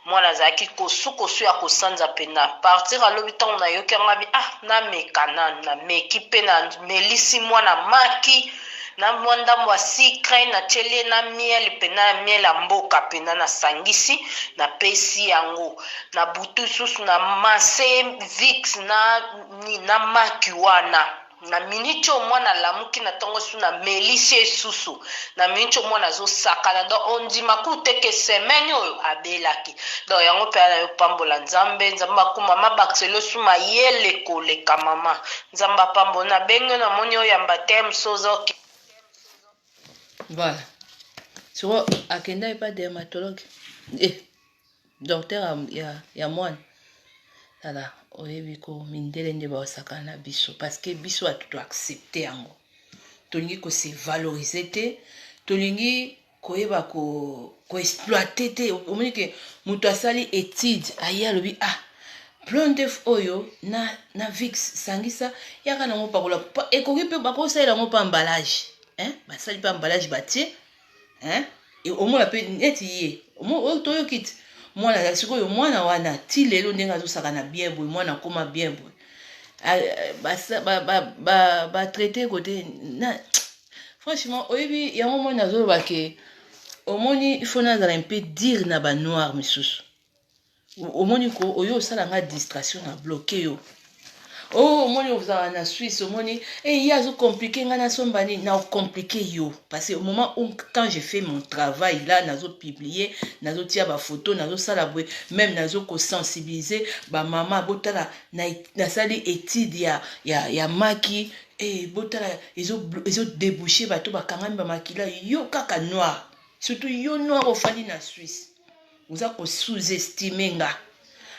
Mwana zaki kosu ya kosanza pena partir à lobi tant na yoki ngabi na mekana na meki pena melisi mwana maki na mwanda mwa sikre na chele na miel pena miel amboka pena na sangisi na pesi yango na butu susu na mase Vix na maki wana na minicho mwana lamuki na tongo su na melisi susu na minicho mwana zo sakana do ondi makuteke semaine oyo abelaki do yango pe na yo pambola nzambe kuma mabakselo su mayele koleka mama nzamba pambo na bengo na moni oyo yamba tem sozo. Voilà. siko akenda pas dermatologue docteur ya mwana tala oyebi ko mindele nde baosaka na biso parce que biso atuto accepter yango tolingi ko se valoriser te tolingi koyeba ko exploiter te omoni ke muto asali étude aye alobi blonde oyo na vix sangisa yaka nango pakola ekoki mpe bakosalela yango mpe emballage basali mpe emballage batie omona mpe neti ye oyo toyoki ti mwana sikoyo mwana wana ti lelo ndenge azosaka na bien boye mwana akoma bien boye batraite kote franchement oyebi yango mwana azoloba ke omoni ifo nazala mpe dire na banoir misusu omoni ko oyo osala nga distraction na bloqué yo omoni ozala na Suisse omoni ye azo compliqué nga nasomba nini na compliqué yo parce que au moment où quand j'ai fait mon travail là nazo publier nazo tia ba photo nazo sala boye même nazo ko sensibiliser ba mama botala nasali étude ya maki botala ezo déboucher bato bakangami ba makila yo kaka noir surtout yo noir ofandi na Suisse oza ko sous-estimer nga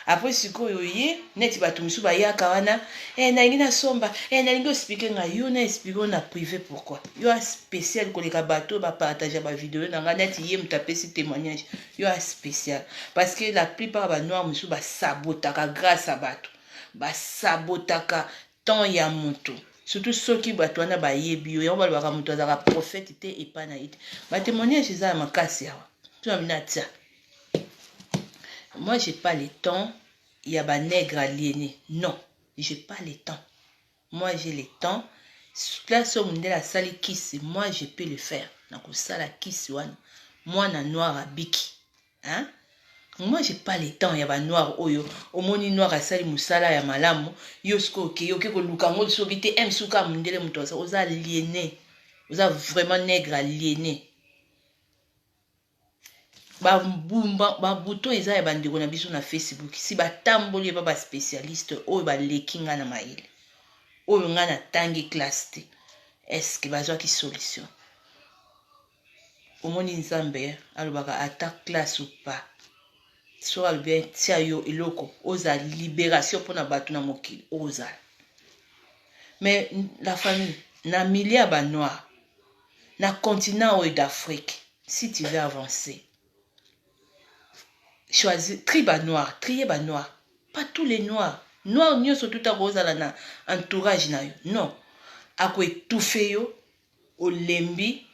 après sikoyo ye neti bato misu bayaka wana nalingi nasomba nalingi expliquer nga yo na expliquer na privé pourquoi yo a spécial koleka bato bapartage ba vidéo na nga neti ye mutapesi témoignage yo a spécial parce que la plupart ba noir misu basabotaka grâce à bato basabotaka temps ya moto surtout soki bato wana bayebi yo yango balobaka moto azalaka prophète te epa na ye te batémoignage eza ya makasi awa tuna bina tia. Moi, j'ai pas le temps. Il y a des nègres aliénés. Non, j'ai pas le temps. Moi, j'ai le temps. Place au monde la salle kiss, moi, je peux le faire. Donc, ça la kiss, moi, na noir à biki. Hein? Moi, j'ai pas le temps. Il y a des noirs. Au monde noir à salle moussala ya malamu. Yosko, ko lukango, sobite, souka, mundele, mutosa. Oza aliéné. Oza vraiment nègre aliéné. Bouton eza ya bandeko na biso na Facebook si batamboli ba spécialiste oyo baleki nga na mayele oyo nga na tangi classe te est-ce que bazwaki solution omoni nzambe alobaka ata classe ou pas so alobi tia yo eloko oza libération mpona bato na mokili oza mais la famille na millier ba noir na continent oyo d'Afrique si tu veux avancer choisir, trier noir, pas tous les noirs. Noir, nous sommes tout à cause à la entourage. Non. À quoi étouffer yo, au lembi,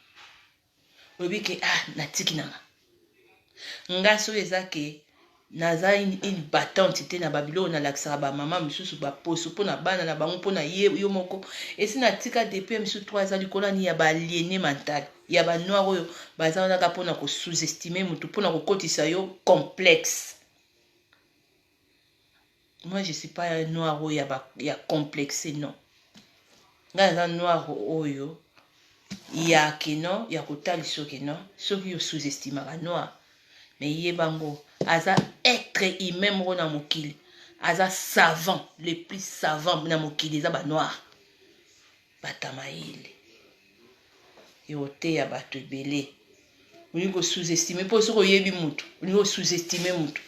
au bike, na tiki nanga. Nga so ezake, naza une battante, c'était na Babylone, na laksara ba maman, monsieur sous ba poso, pour na bana, na bango, pour na yo moko. Et si na tika depuis, monsieur 3 ans, du colon, y a ba aliéné mental. Il y a ba noir yo baza na ka pona ko sous-estimer mutu pona ko kotisa yo complexe. Moi je suis pas un noir où il y a complexe non. Nga noir oyo il y a kino ya kotali soki non soki yo sous-estime ba noir mais yebango aza être humain mo na mokili aza savant le plus savant na mokili za ba noir batamaile yote ya bato ebele olingo sous-estimer po soko yebi mutu olingo sous-estimer mutu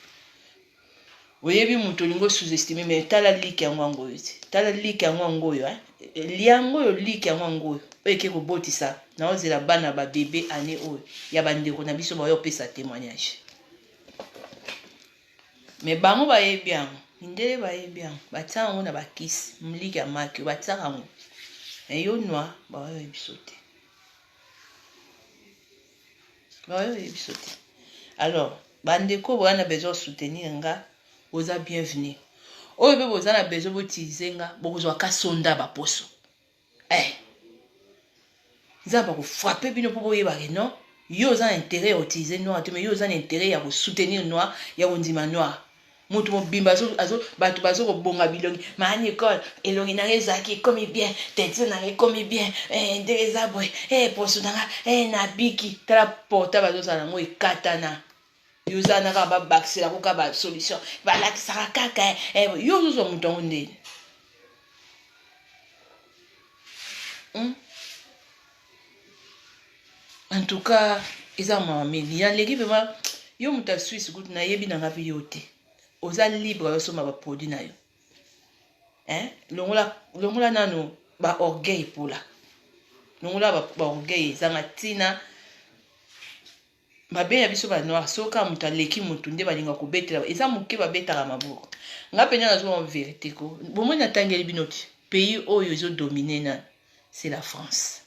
oyebi mutu olingo sous-estimer mais tala liki yango ngoyo tala liki yango ngoyo liango yo liki yango ngoyo eke ko botisa na ozela bana ba bébé année oyo ya bandeko na biso ba yo pesa témoignage mais bango ba yebi yango ndele ba yebi yango batia yango na bakisi mliki ya maki batia yango mais yo noir ba yo ebisote. Alors, bandeko boana besoin soutenir nga, oza bienvenue. Oyo be bozana besoin botiser nga, bokozwa ka sonda ba poso. Nzamba ko frapper bino po boyeba ke non, yo za intérêt à utiliser noir, mais yo za intérêt à soutenir noir, ya ondima noir. Mutu mo bimba azo bato bazo ko bonga bilongi mani école elongi na ezaki komi bien tete na komi bien ndeza boy poso na na biki tala porta bazo sana ngo ekatana yuza na ka ba baxela ko ka ba solution ba la kisaka kaka yo zo mutu ndeni en tout cas eza mameli ya leki vraiment yo muta Suisse kutu na yebi na ngapi yote oza libre yo soma ba produit na yo longola nano ba orgueil pula longola ba orgueil zanga tina mabe ya biso ba noir soka muta leki mutu nde balinga kobetela eza muke babetaka maboko ngape nyana zo vérité ko bomo na tangeli binoti pays oyo zo dominer na c'est la France.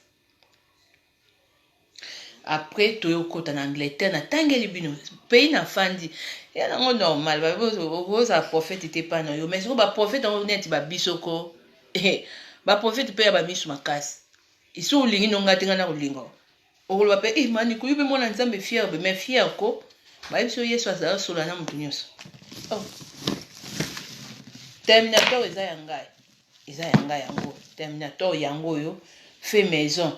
Après toyo kota na Angleterre na tangeli bino pays na fandi ya nango normal ba boza prophète était pas na yo mais so ba prophète on net ba bisoko ba prophète pe ya ba misu makasi iso ulingi no ngatenga na ulingo okolo ba pe mani ku yube mona nzambe fier be mais fier ko ba biso Yesu azala sola na mutu nyonso oh Terminator eza yanga yango Terminator yango yo fait maison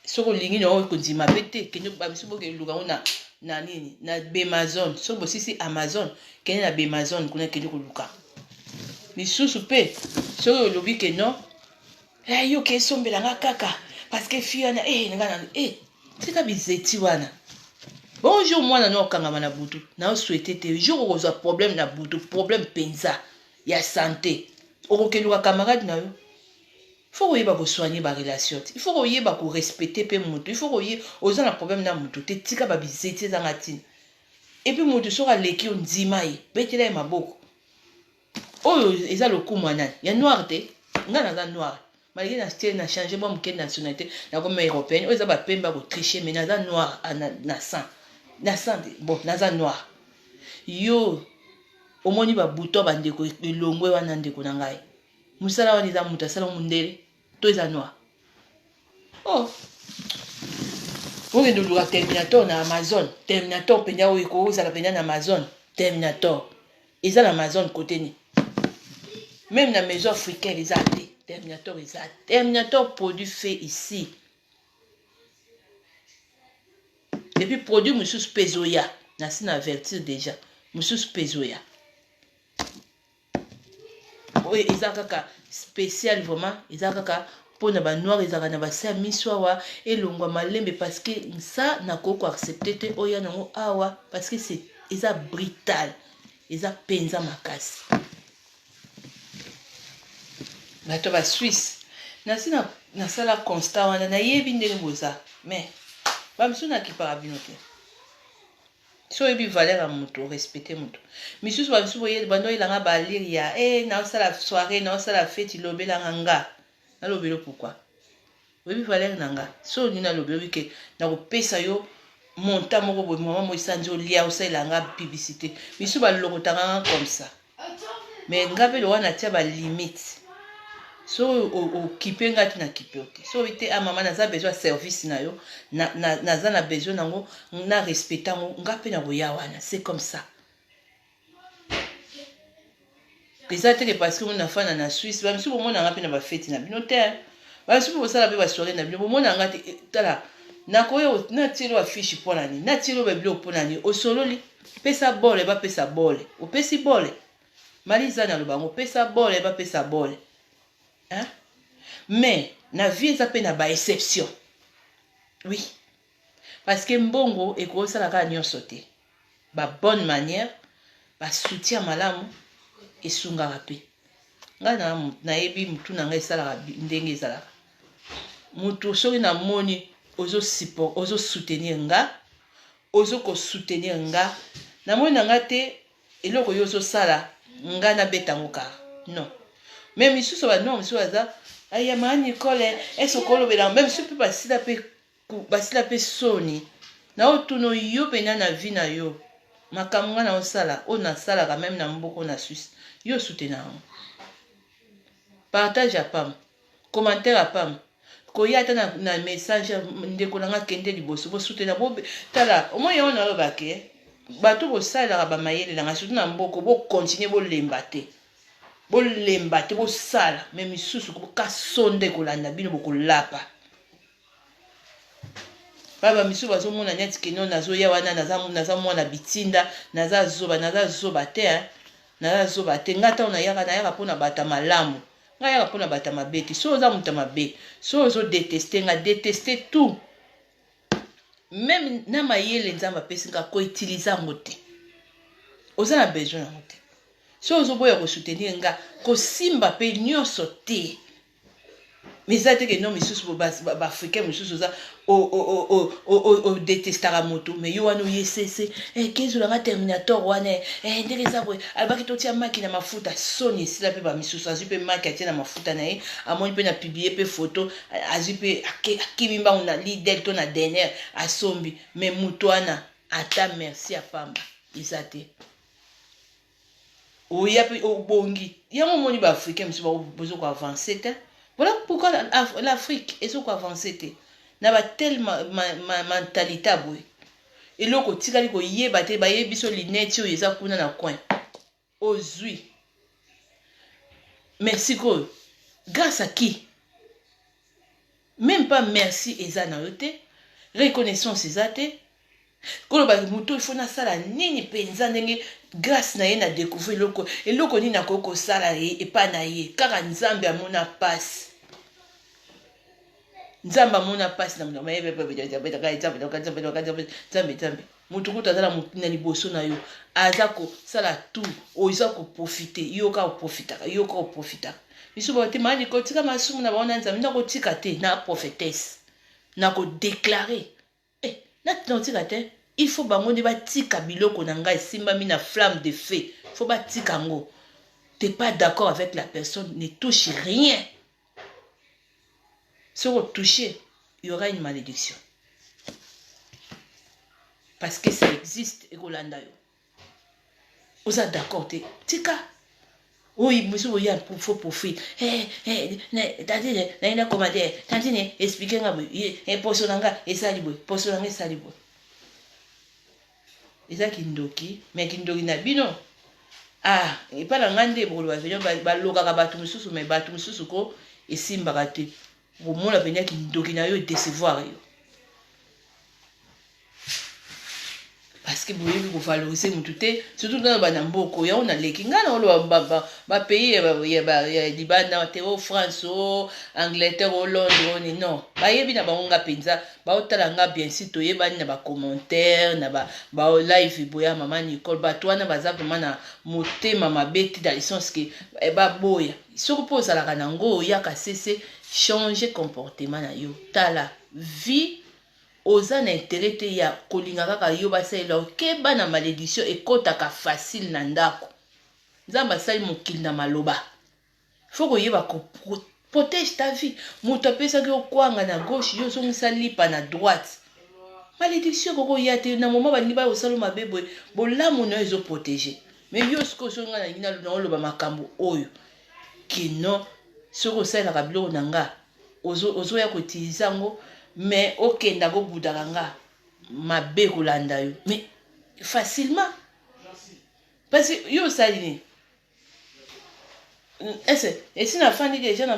soko lingi no ko ndima bete kenyo ba biso boke luka na nini na Amazon soko sisi Amazon kenyo na Amazon kuna kenyo ko luka misusu pe soko lobi ke no yo ke sombela nga kaka parce que fiana ngana tika bizeti wana bonjour mwana no kanga na butu na souhaiter te jour ko za problème na butu problème penza ya santé okokeluka camarade na yo il faut que vous soigner la relation. Il faut que vous respecter pe mutu. Il faut que vous ayez un problème na mutu. Te tika ba bizeti za ngatine. Et puis mutu sera leki on dimaye. Betela ma boko. Oh, eza le coup mwana. Ya noir te. Ngana za noir. Malgré na style na changer moi mke nationalité na comme européenne. Oh eza ba pemba ko tricher mais na za noir na sang. Na sang bon na za noir. Yo omoni ba bouton ba ndeko elongwe wana ndeko na ngai. Musala wani za muta sala mundele to eza noir oh oke nduluka Terminator na Amazon Terminator penya oyo ko uzala penya na Amazon Terminator eza na Amazon côté ni même na maison africaine eza te Terminator produit fait ici et puis produit mususu pezoya na sina avertir déjà mususu pezoya oui, ezaka spécial vraiment ezaka pour na ba noir ezaka na ba sa miswa et longwa malembe parce que ça na koko accepter te oya nango awa parce que c'est eza brutal eza penza makasi bato ba Suisse na sina na sala constat wana na yebi ndenge boza mais ba msuna ki para binote so ebi valeur à mutu respecter mutu misusu ba bisu boye bando ilanga ba liria na sala soirée na sala fête lobela nga na lobelo pourquoi ebi valeur nanga so ni na lobelo ke na ko pesa yo monta moko boye maman mo isanzo lia o sala nga publicité misu ba lokotanga comme ça mais ngabe lo wana tia ba limite so o kipenga tina kipote so vite a mama naza besoin service na yo naza na besoin nango na respecta ngo ngape na boya wana c'est comme ça peut-être parce que on a fait na Suisse ba msu bomona ngape na ba fête na binoter ba msu bo sala be ba soirée na bino bomona ngati tala na koyo na tilo affiche pona ni na tilo be blo pona ni o sololi pesa bole ba pesa bole o pesi bole maliza na lobango pesa bole ba pesa bole. Hein? Mais na vie ça peut na ba exception. Oui. Parce que mbongo et ko sala ka nyo sauter. Ba bonne manière, ba soutien malamu et sunga rapé. Nga na yebi mutu na ngai sala ndenge sala. Mutu soki na moni ozo support, ozo soutenir nga, ozo ko soutenir nga. Na moni na ngate eloko yo so sala nga na betango ka. Non. Même si ça va non si ça aya mani kole eso kolo bela même si peut passer la pe soni na otuno yo pena na vie na yo makamwa na osala ona sala quand même na mboko na Suisse yo soutenir partage à pam commentaire à pam koya ta na message ndeko nanga kende liboso bo soutenir bo tala au moins on a baké bato bo sala ba mayele na surtout na mboko bo continuer bo lembaté bo lemba te bo sala mais misusu ko ka sonde ko landa bino boko lapa baba misusu bazo mona net kino nazo ya wana naza mona bitinda naza zoba te ngata ona yaka pona bata malamu nga yaka pona bata mabeti so za muta mabe so zo détester nga détester tout même na mayele nzambe apesinga koutiliza yango te oza na besoin yango te so ozoboya kosoutenir nga kosimba mpe nyonso te mais eza teke no misusu baafricain misusu oza odetestaka moto mais yo wana oyesese kezolanga terminator wana ndenge eza boye alobaki totia maki na mafuta soni esila mpe bamisusu azwi mpe maki atie na mafuta na ye amoni mpe na publie mpe photo azwi mpe akimi mbango na lidel to na dernière asombi mais moto wana ata merci apamba eza te oya mpe obongi yango omoni baafricain misusu bozo koavance te. Voilà pourquoi l'Afrique est so avancée te. Na ba tel mentalité aboy. Et loko tikali ko yeba te ba yebi so lineti o yeza kuna na coin. Ozui. Merci ko. Grâce à qui? Même pas merci eza na yote. Reconnaissance eza te. Kolo ba muto il faut na sala nini penza ndenge grâce na ye na découvrir loko et loko ni na koko sala e pa na ye kaka nzambe amona passe nzambe amona passe na mama yebe nzambe mutu kuta zala na liboso na yo azako sala tout oza ko profiter yo ka profitaka biso ba te mali ko tika masumu na baona nzambe na ko tika te na prophétesse na ko déclarer na tika te. Il faut bango batika biloko na ngai simbami na flamme de feu. Faut batika ngo. T'es pas d'accord avec la personne, ne touche rien. Si vous touchez, il y aura une malédiction. Parce que ça existe et Golanda yo. Vous êtes d'accord te tika. Oui, monsieur il y a faux profil. Tantine, na commandé. Tantine, expliquez nga boy. Posonanga esaliboy. Posonanga esaliboy. Eza kindoki mais kindoki na bino et pas la ngande pour le venir ba loka ka batu mususu mais batu mususu ko esimbaka te pour mona venir kindoki na yo décevoir yo parce que boyebi ko valoriser mutu te surtout dans bana mboko ya ona leki ngana olo ba pays ya Libana te o France o Angleterre o Londres non ba yebi na bango nga penza ba otala nga bien si to yeba na ba commentaire na ba live boya mama Nicole ba to na baza vraiment na motema mabeti dans le sens que ba boya soko poza la kanango ya kasese changer comportement na yo tala vie oza na intérêt te ya kolinga kaka yo basalela okeba na malédiction ekotaka facile na ndako nzambe asali mokili na maloba faut koyeba ko protège ta vie moto apesaki okwanga na gauche yo ozongisa lipa na droite malédiction koko ya te na moment balingi bayosala mabe boye bolamu na yo ezoprotege mais yo siko osonga na ngina na oloba makambo oyo kino soko osalelaka biloko na nga ozoya koutilize yango mais okenda go budaka nga mabe kolanda yo mais facilement parce que yo salini et na fandi déjà na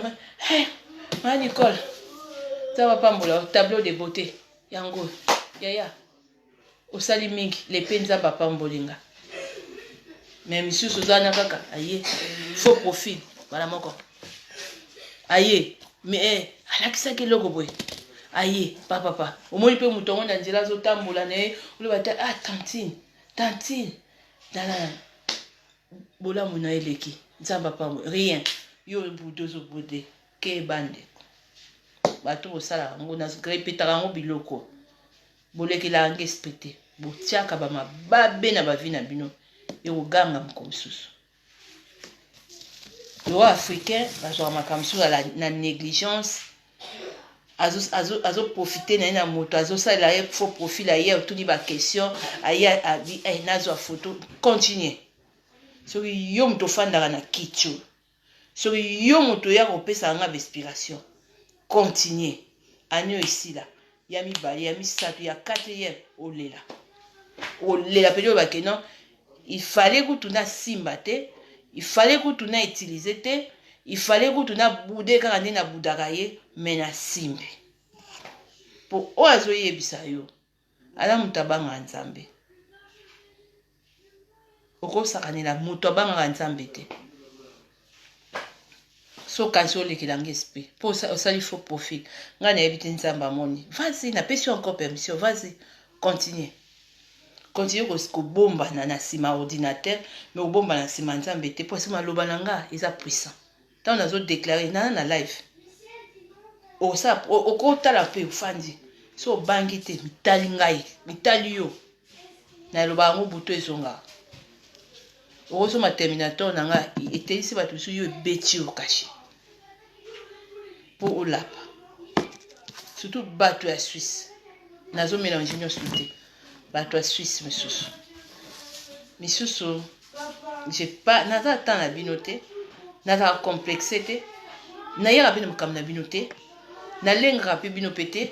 ma Nicole ça va pas mbola tableau de beauté yango yaya osali mingi les penza papa mbolinga mais monsieur Suzana kaka aye faux profil voilà moko aye mais alakisaki loko boy aye papa omoni pe mutongo na nzela zo tambola ne oloba ta tantine dala bola mona eleki nzamba pa rien yo budozo bude ke bande bato osala ngo na répéter ngo biloko boleki la nge esprit botiaka ba mababe na ba vie na bino ekoganga mkomsusu le africain bazwa makamsu na négligence azo profiter na moto azo sala ye faux profil aye otuni ba question aye abi nazo photo continue so yo moto fandaka na kicho so yo moto ya kopesa nga inspiration continue anyo esila ya mibali ya misato ya 4e olela pedio ba kenon il fallait que tu na simba te il fallait que tu na utiliser te il fallait que tu na bouder kaka nde na budaka ye mais na simbi po oyo azoyebisa yo ala moto abangaka nzambe okosakanela moto abangaka nzambe te so kansi olekelanga esprit po osali faux profil nga nayebi te nzambe amoni. Vas-y, napesi encore permission, vas-y, continue kobombana na nsima ordinateur mais obombana na nsima nzambe te po nsima maloba na nga eza puissant ntango nazodeklare na live okotala mpe ofandi so obangi te mitali ngai mitali yo naloba yango buto ezongaka okosoma terminator na nga etelisi bato biso yo ebeti yo kashe mpo olapa surtout bato ya Suisse nazomélange nyonso te bato ya Suisse misusu naza ata na bino te nazala complexe te nayaka mpe na makambo na bino te nalengaka mpe bino mpe te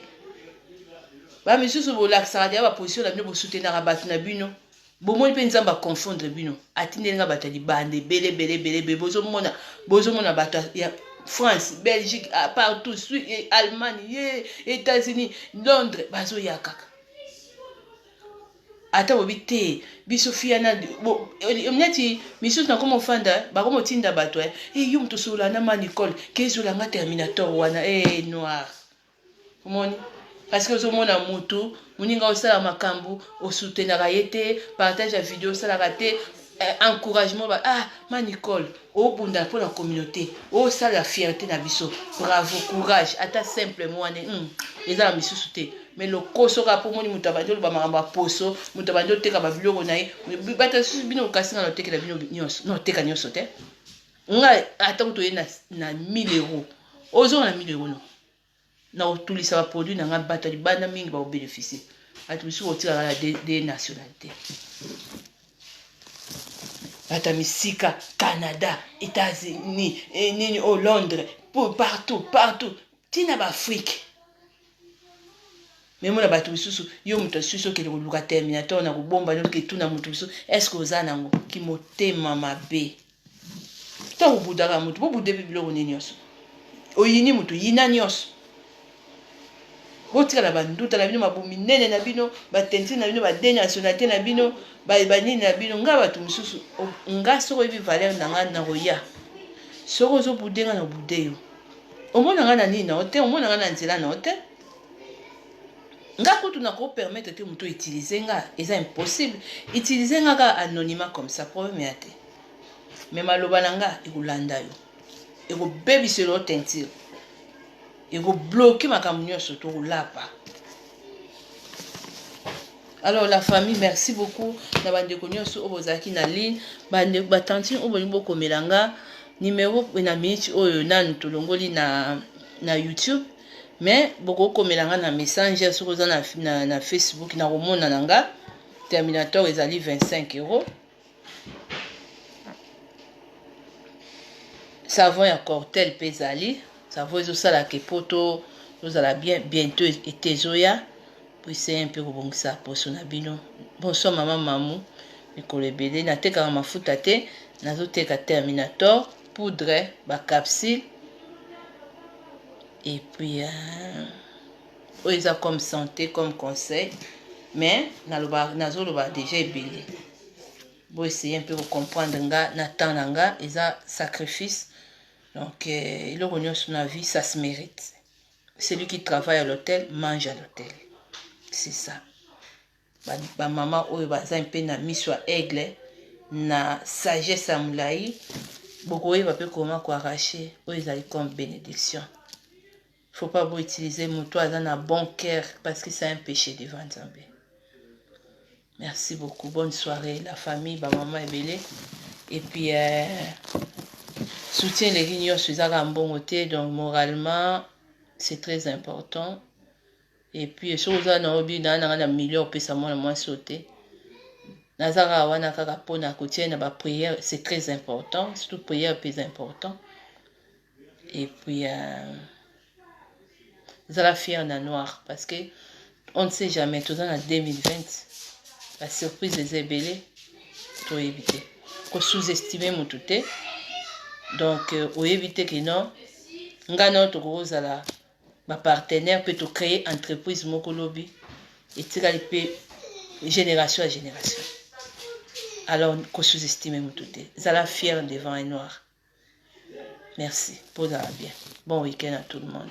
bamisusu bolakisaka deya baposition na bino bosutenaka bato na bino bomoni mpe nzambe aconfondre bino atindelinga bato ya libanda ebele bozomona bato ya France, Belgique, partout, Suisse, Allemagne, États-Unis, Londres, bazoya kaka ata bobi te biso fiana mneti misusu na komo fanda bakomo tinda bato yo mutu sola na ma Nicole kezola nga terminator wana noir omoni parce que ozomona mutu muninga osala makambo osutenaka ye te partage ya video osalaka te encouragement ma Nicole obunda pour la communauté osala la fierté na biso bravo courage ata simple mwane eza na misusu te mais le kosoka pour moni mutu abandi oloba makambo ya poso mutu abandi oteka babiloko na ye bata susu bino okasinga na otekela bino nyonso na oteka nyonso te nga ata kutu oye na 1000 euros ozonga na 1000 euros no na otulisa baproduit na nga bato ya libanda mingi baobénéficie bato biso kotikaka na de nationalité ata misika Canada, États-Unis, Londres, partout, tina ba Afrique. Mais mona bato bisusu yo muto susu ke luka terminator na kubomba no ke tuna muto biso est-ce que ozana ngo ki motema mabe. Ta ubudaka muto bobude bibilo nini yoso. Oyini muto yina nyoso. Botika la banduta na bino mabumi nene na bino batenti na bino badeni nationalité na bino banini na bino nga bato misusu nga soko ebi valeur na nga na roya soko zo budenga na budeyo omona nga na nini na hotel omona nga na nzela na hotel nga kutu na ko permettre te muto utiliser nga eza impossible utiliser nga ka anonymat comme ça problème ya te mais maloba na nga ekolanda yo ekobebiselo tentire ekobloquer makambo nyonso to kolapa. Alors la famille, merci beaucoup. Na bande konyo so obozaki na ligne, bande batantine obolibo komelanga numéro na minute oyo nanu tolongoli na YouTube, mais boko komelanga na Messenger so koza na Facebook na romona nanga terminator ezali 25 euros. Savon ya Cortel pezali, savon ezo sala ke poto, ozala bientôt etezoya. Puis c'est un peu kobongisa poso na bino. Bonsoir maman mamou. Mikolo ebele na teka mafuta te, nazo teka terminator, poudre, ba capsule. Et puis oza comme santé comme conseil, mais nazo loba déjà ebele. Bon essayer un peu de comprendre nga na temps nga eza sacrifice. Donc il revient sur la vie, ça se mérite. Celui qui travaille à l'hôtel mange à l'hôtel. C'est ça. Ba maman oyo baza un peu na miso aigle na sagesse à moulai. Beaucoup va peu comment quoi arracher. Oyo ezali comme bénédiction. Faut pas vous utiliser mon toit dans un bon cœur parce que c'est un péché devant Nzambe. Merci beaucoup. Bonne soirée la famille, ba maman ebele. Et puis soutien les réunions sur un bon côté donc moralement c'est très important. Et puis sur un hobby dans un million puis ça moins sauté. Nazara wana kaka pona côté na ba prière c'est très important, surtout prière plus important. Et puis zala fier na noir parce que on ne sait jamais tout dans la 2020 la surprise des ébélés faut éviter. Ko sous-estimer mon touté. Donc faut éviter que non ngana to kozala ma partenaire peut créer entreprise moko lobi et tikali pe génération à génération. Alors ko sous-estimer mon touté. Zala fier devant un noir. Merci. Posez bien. Bon week-end à tout le monde.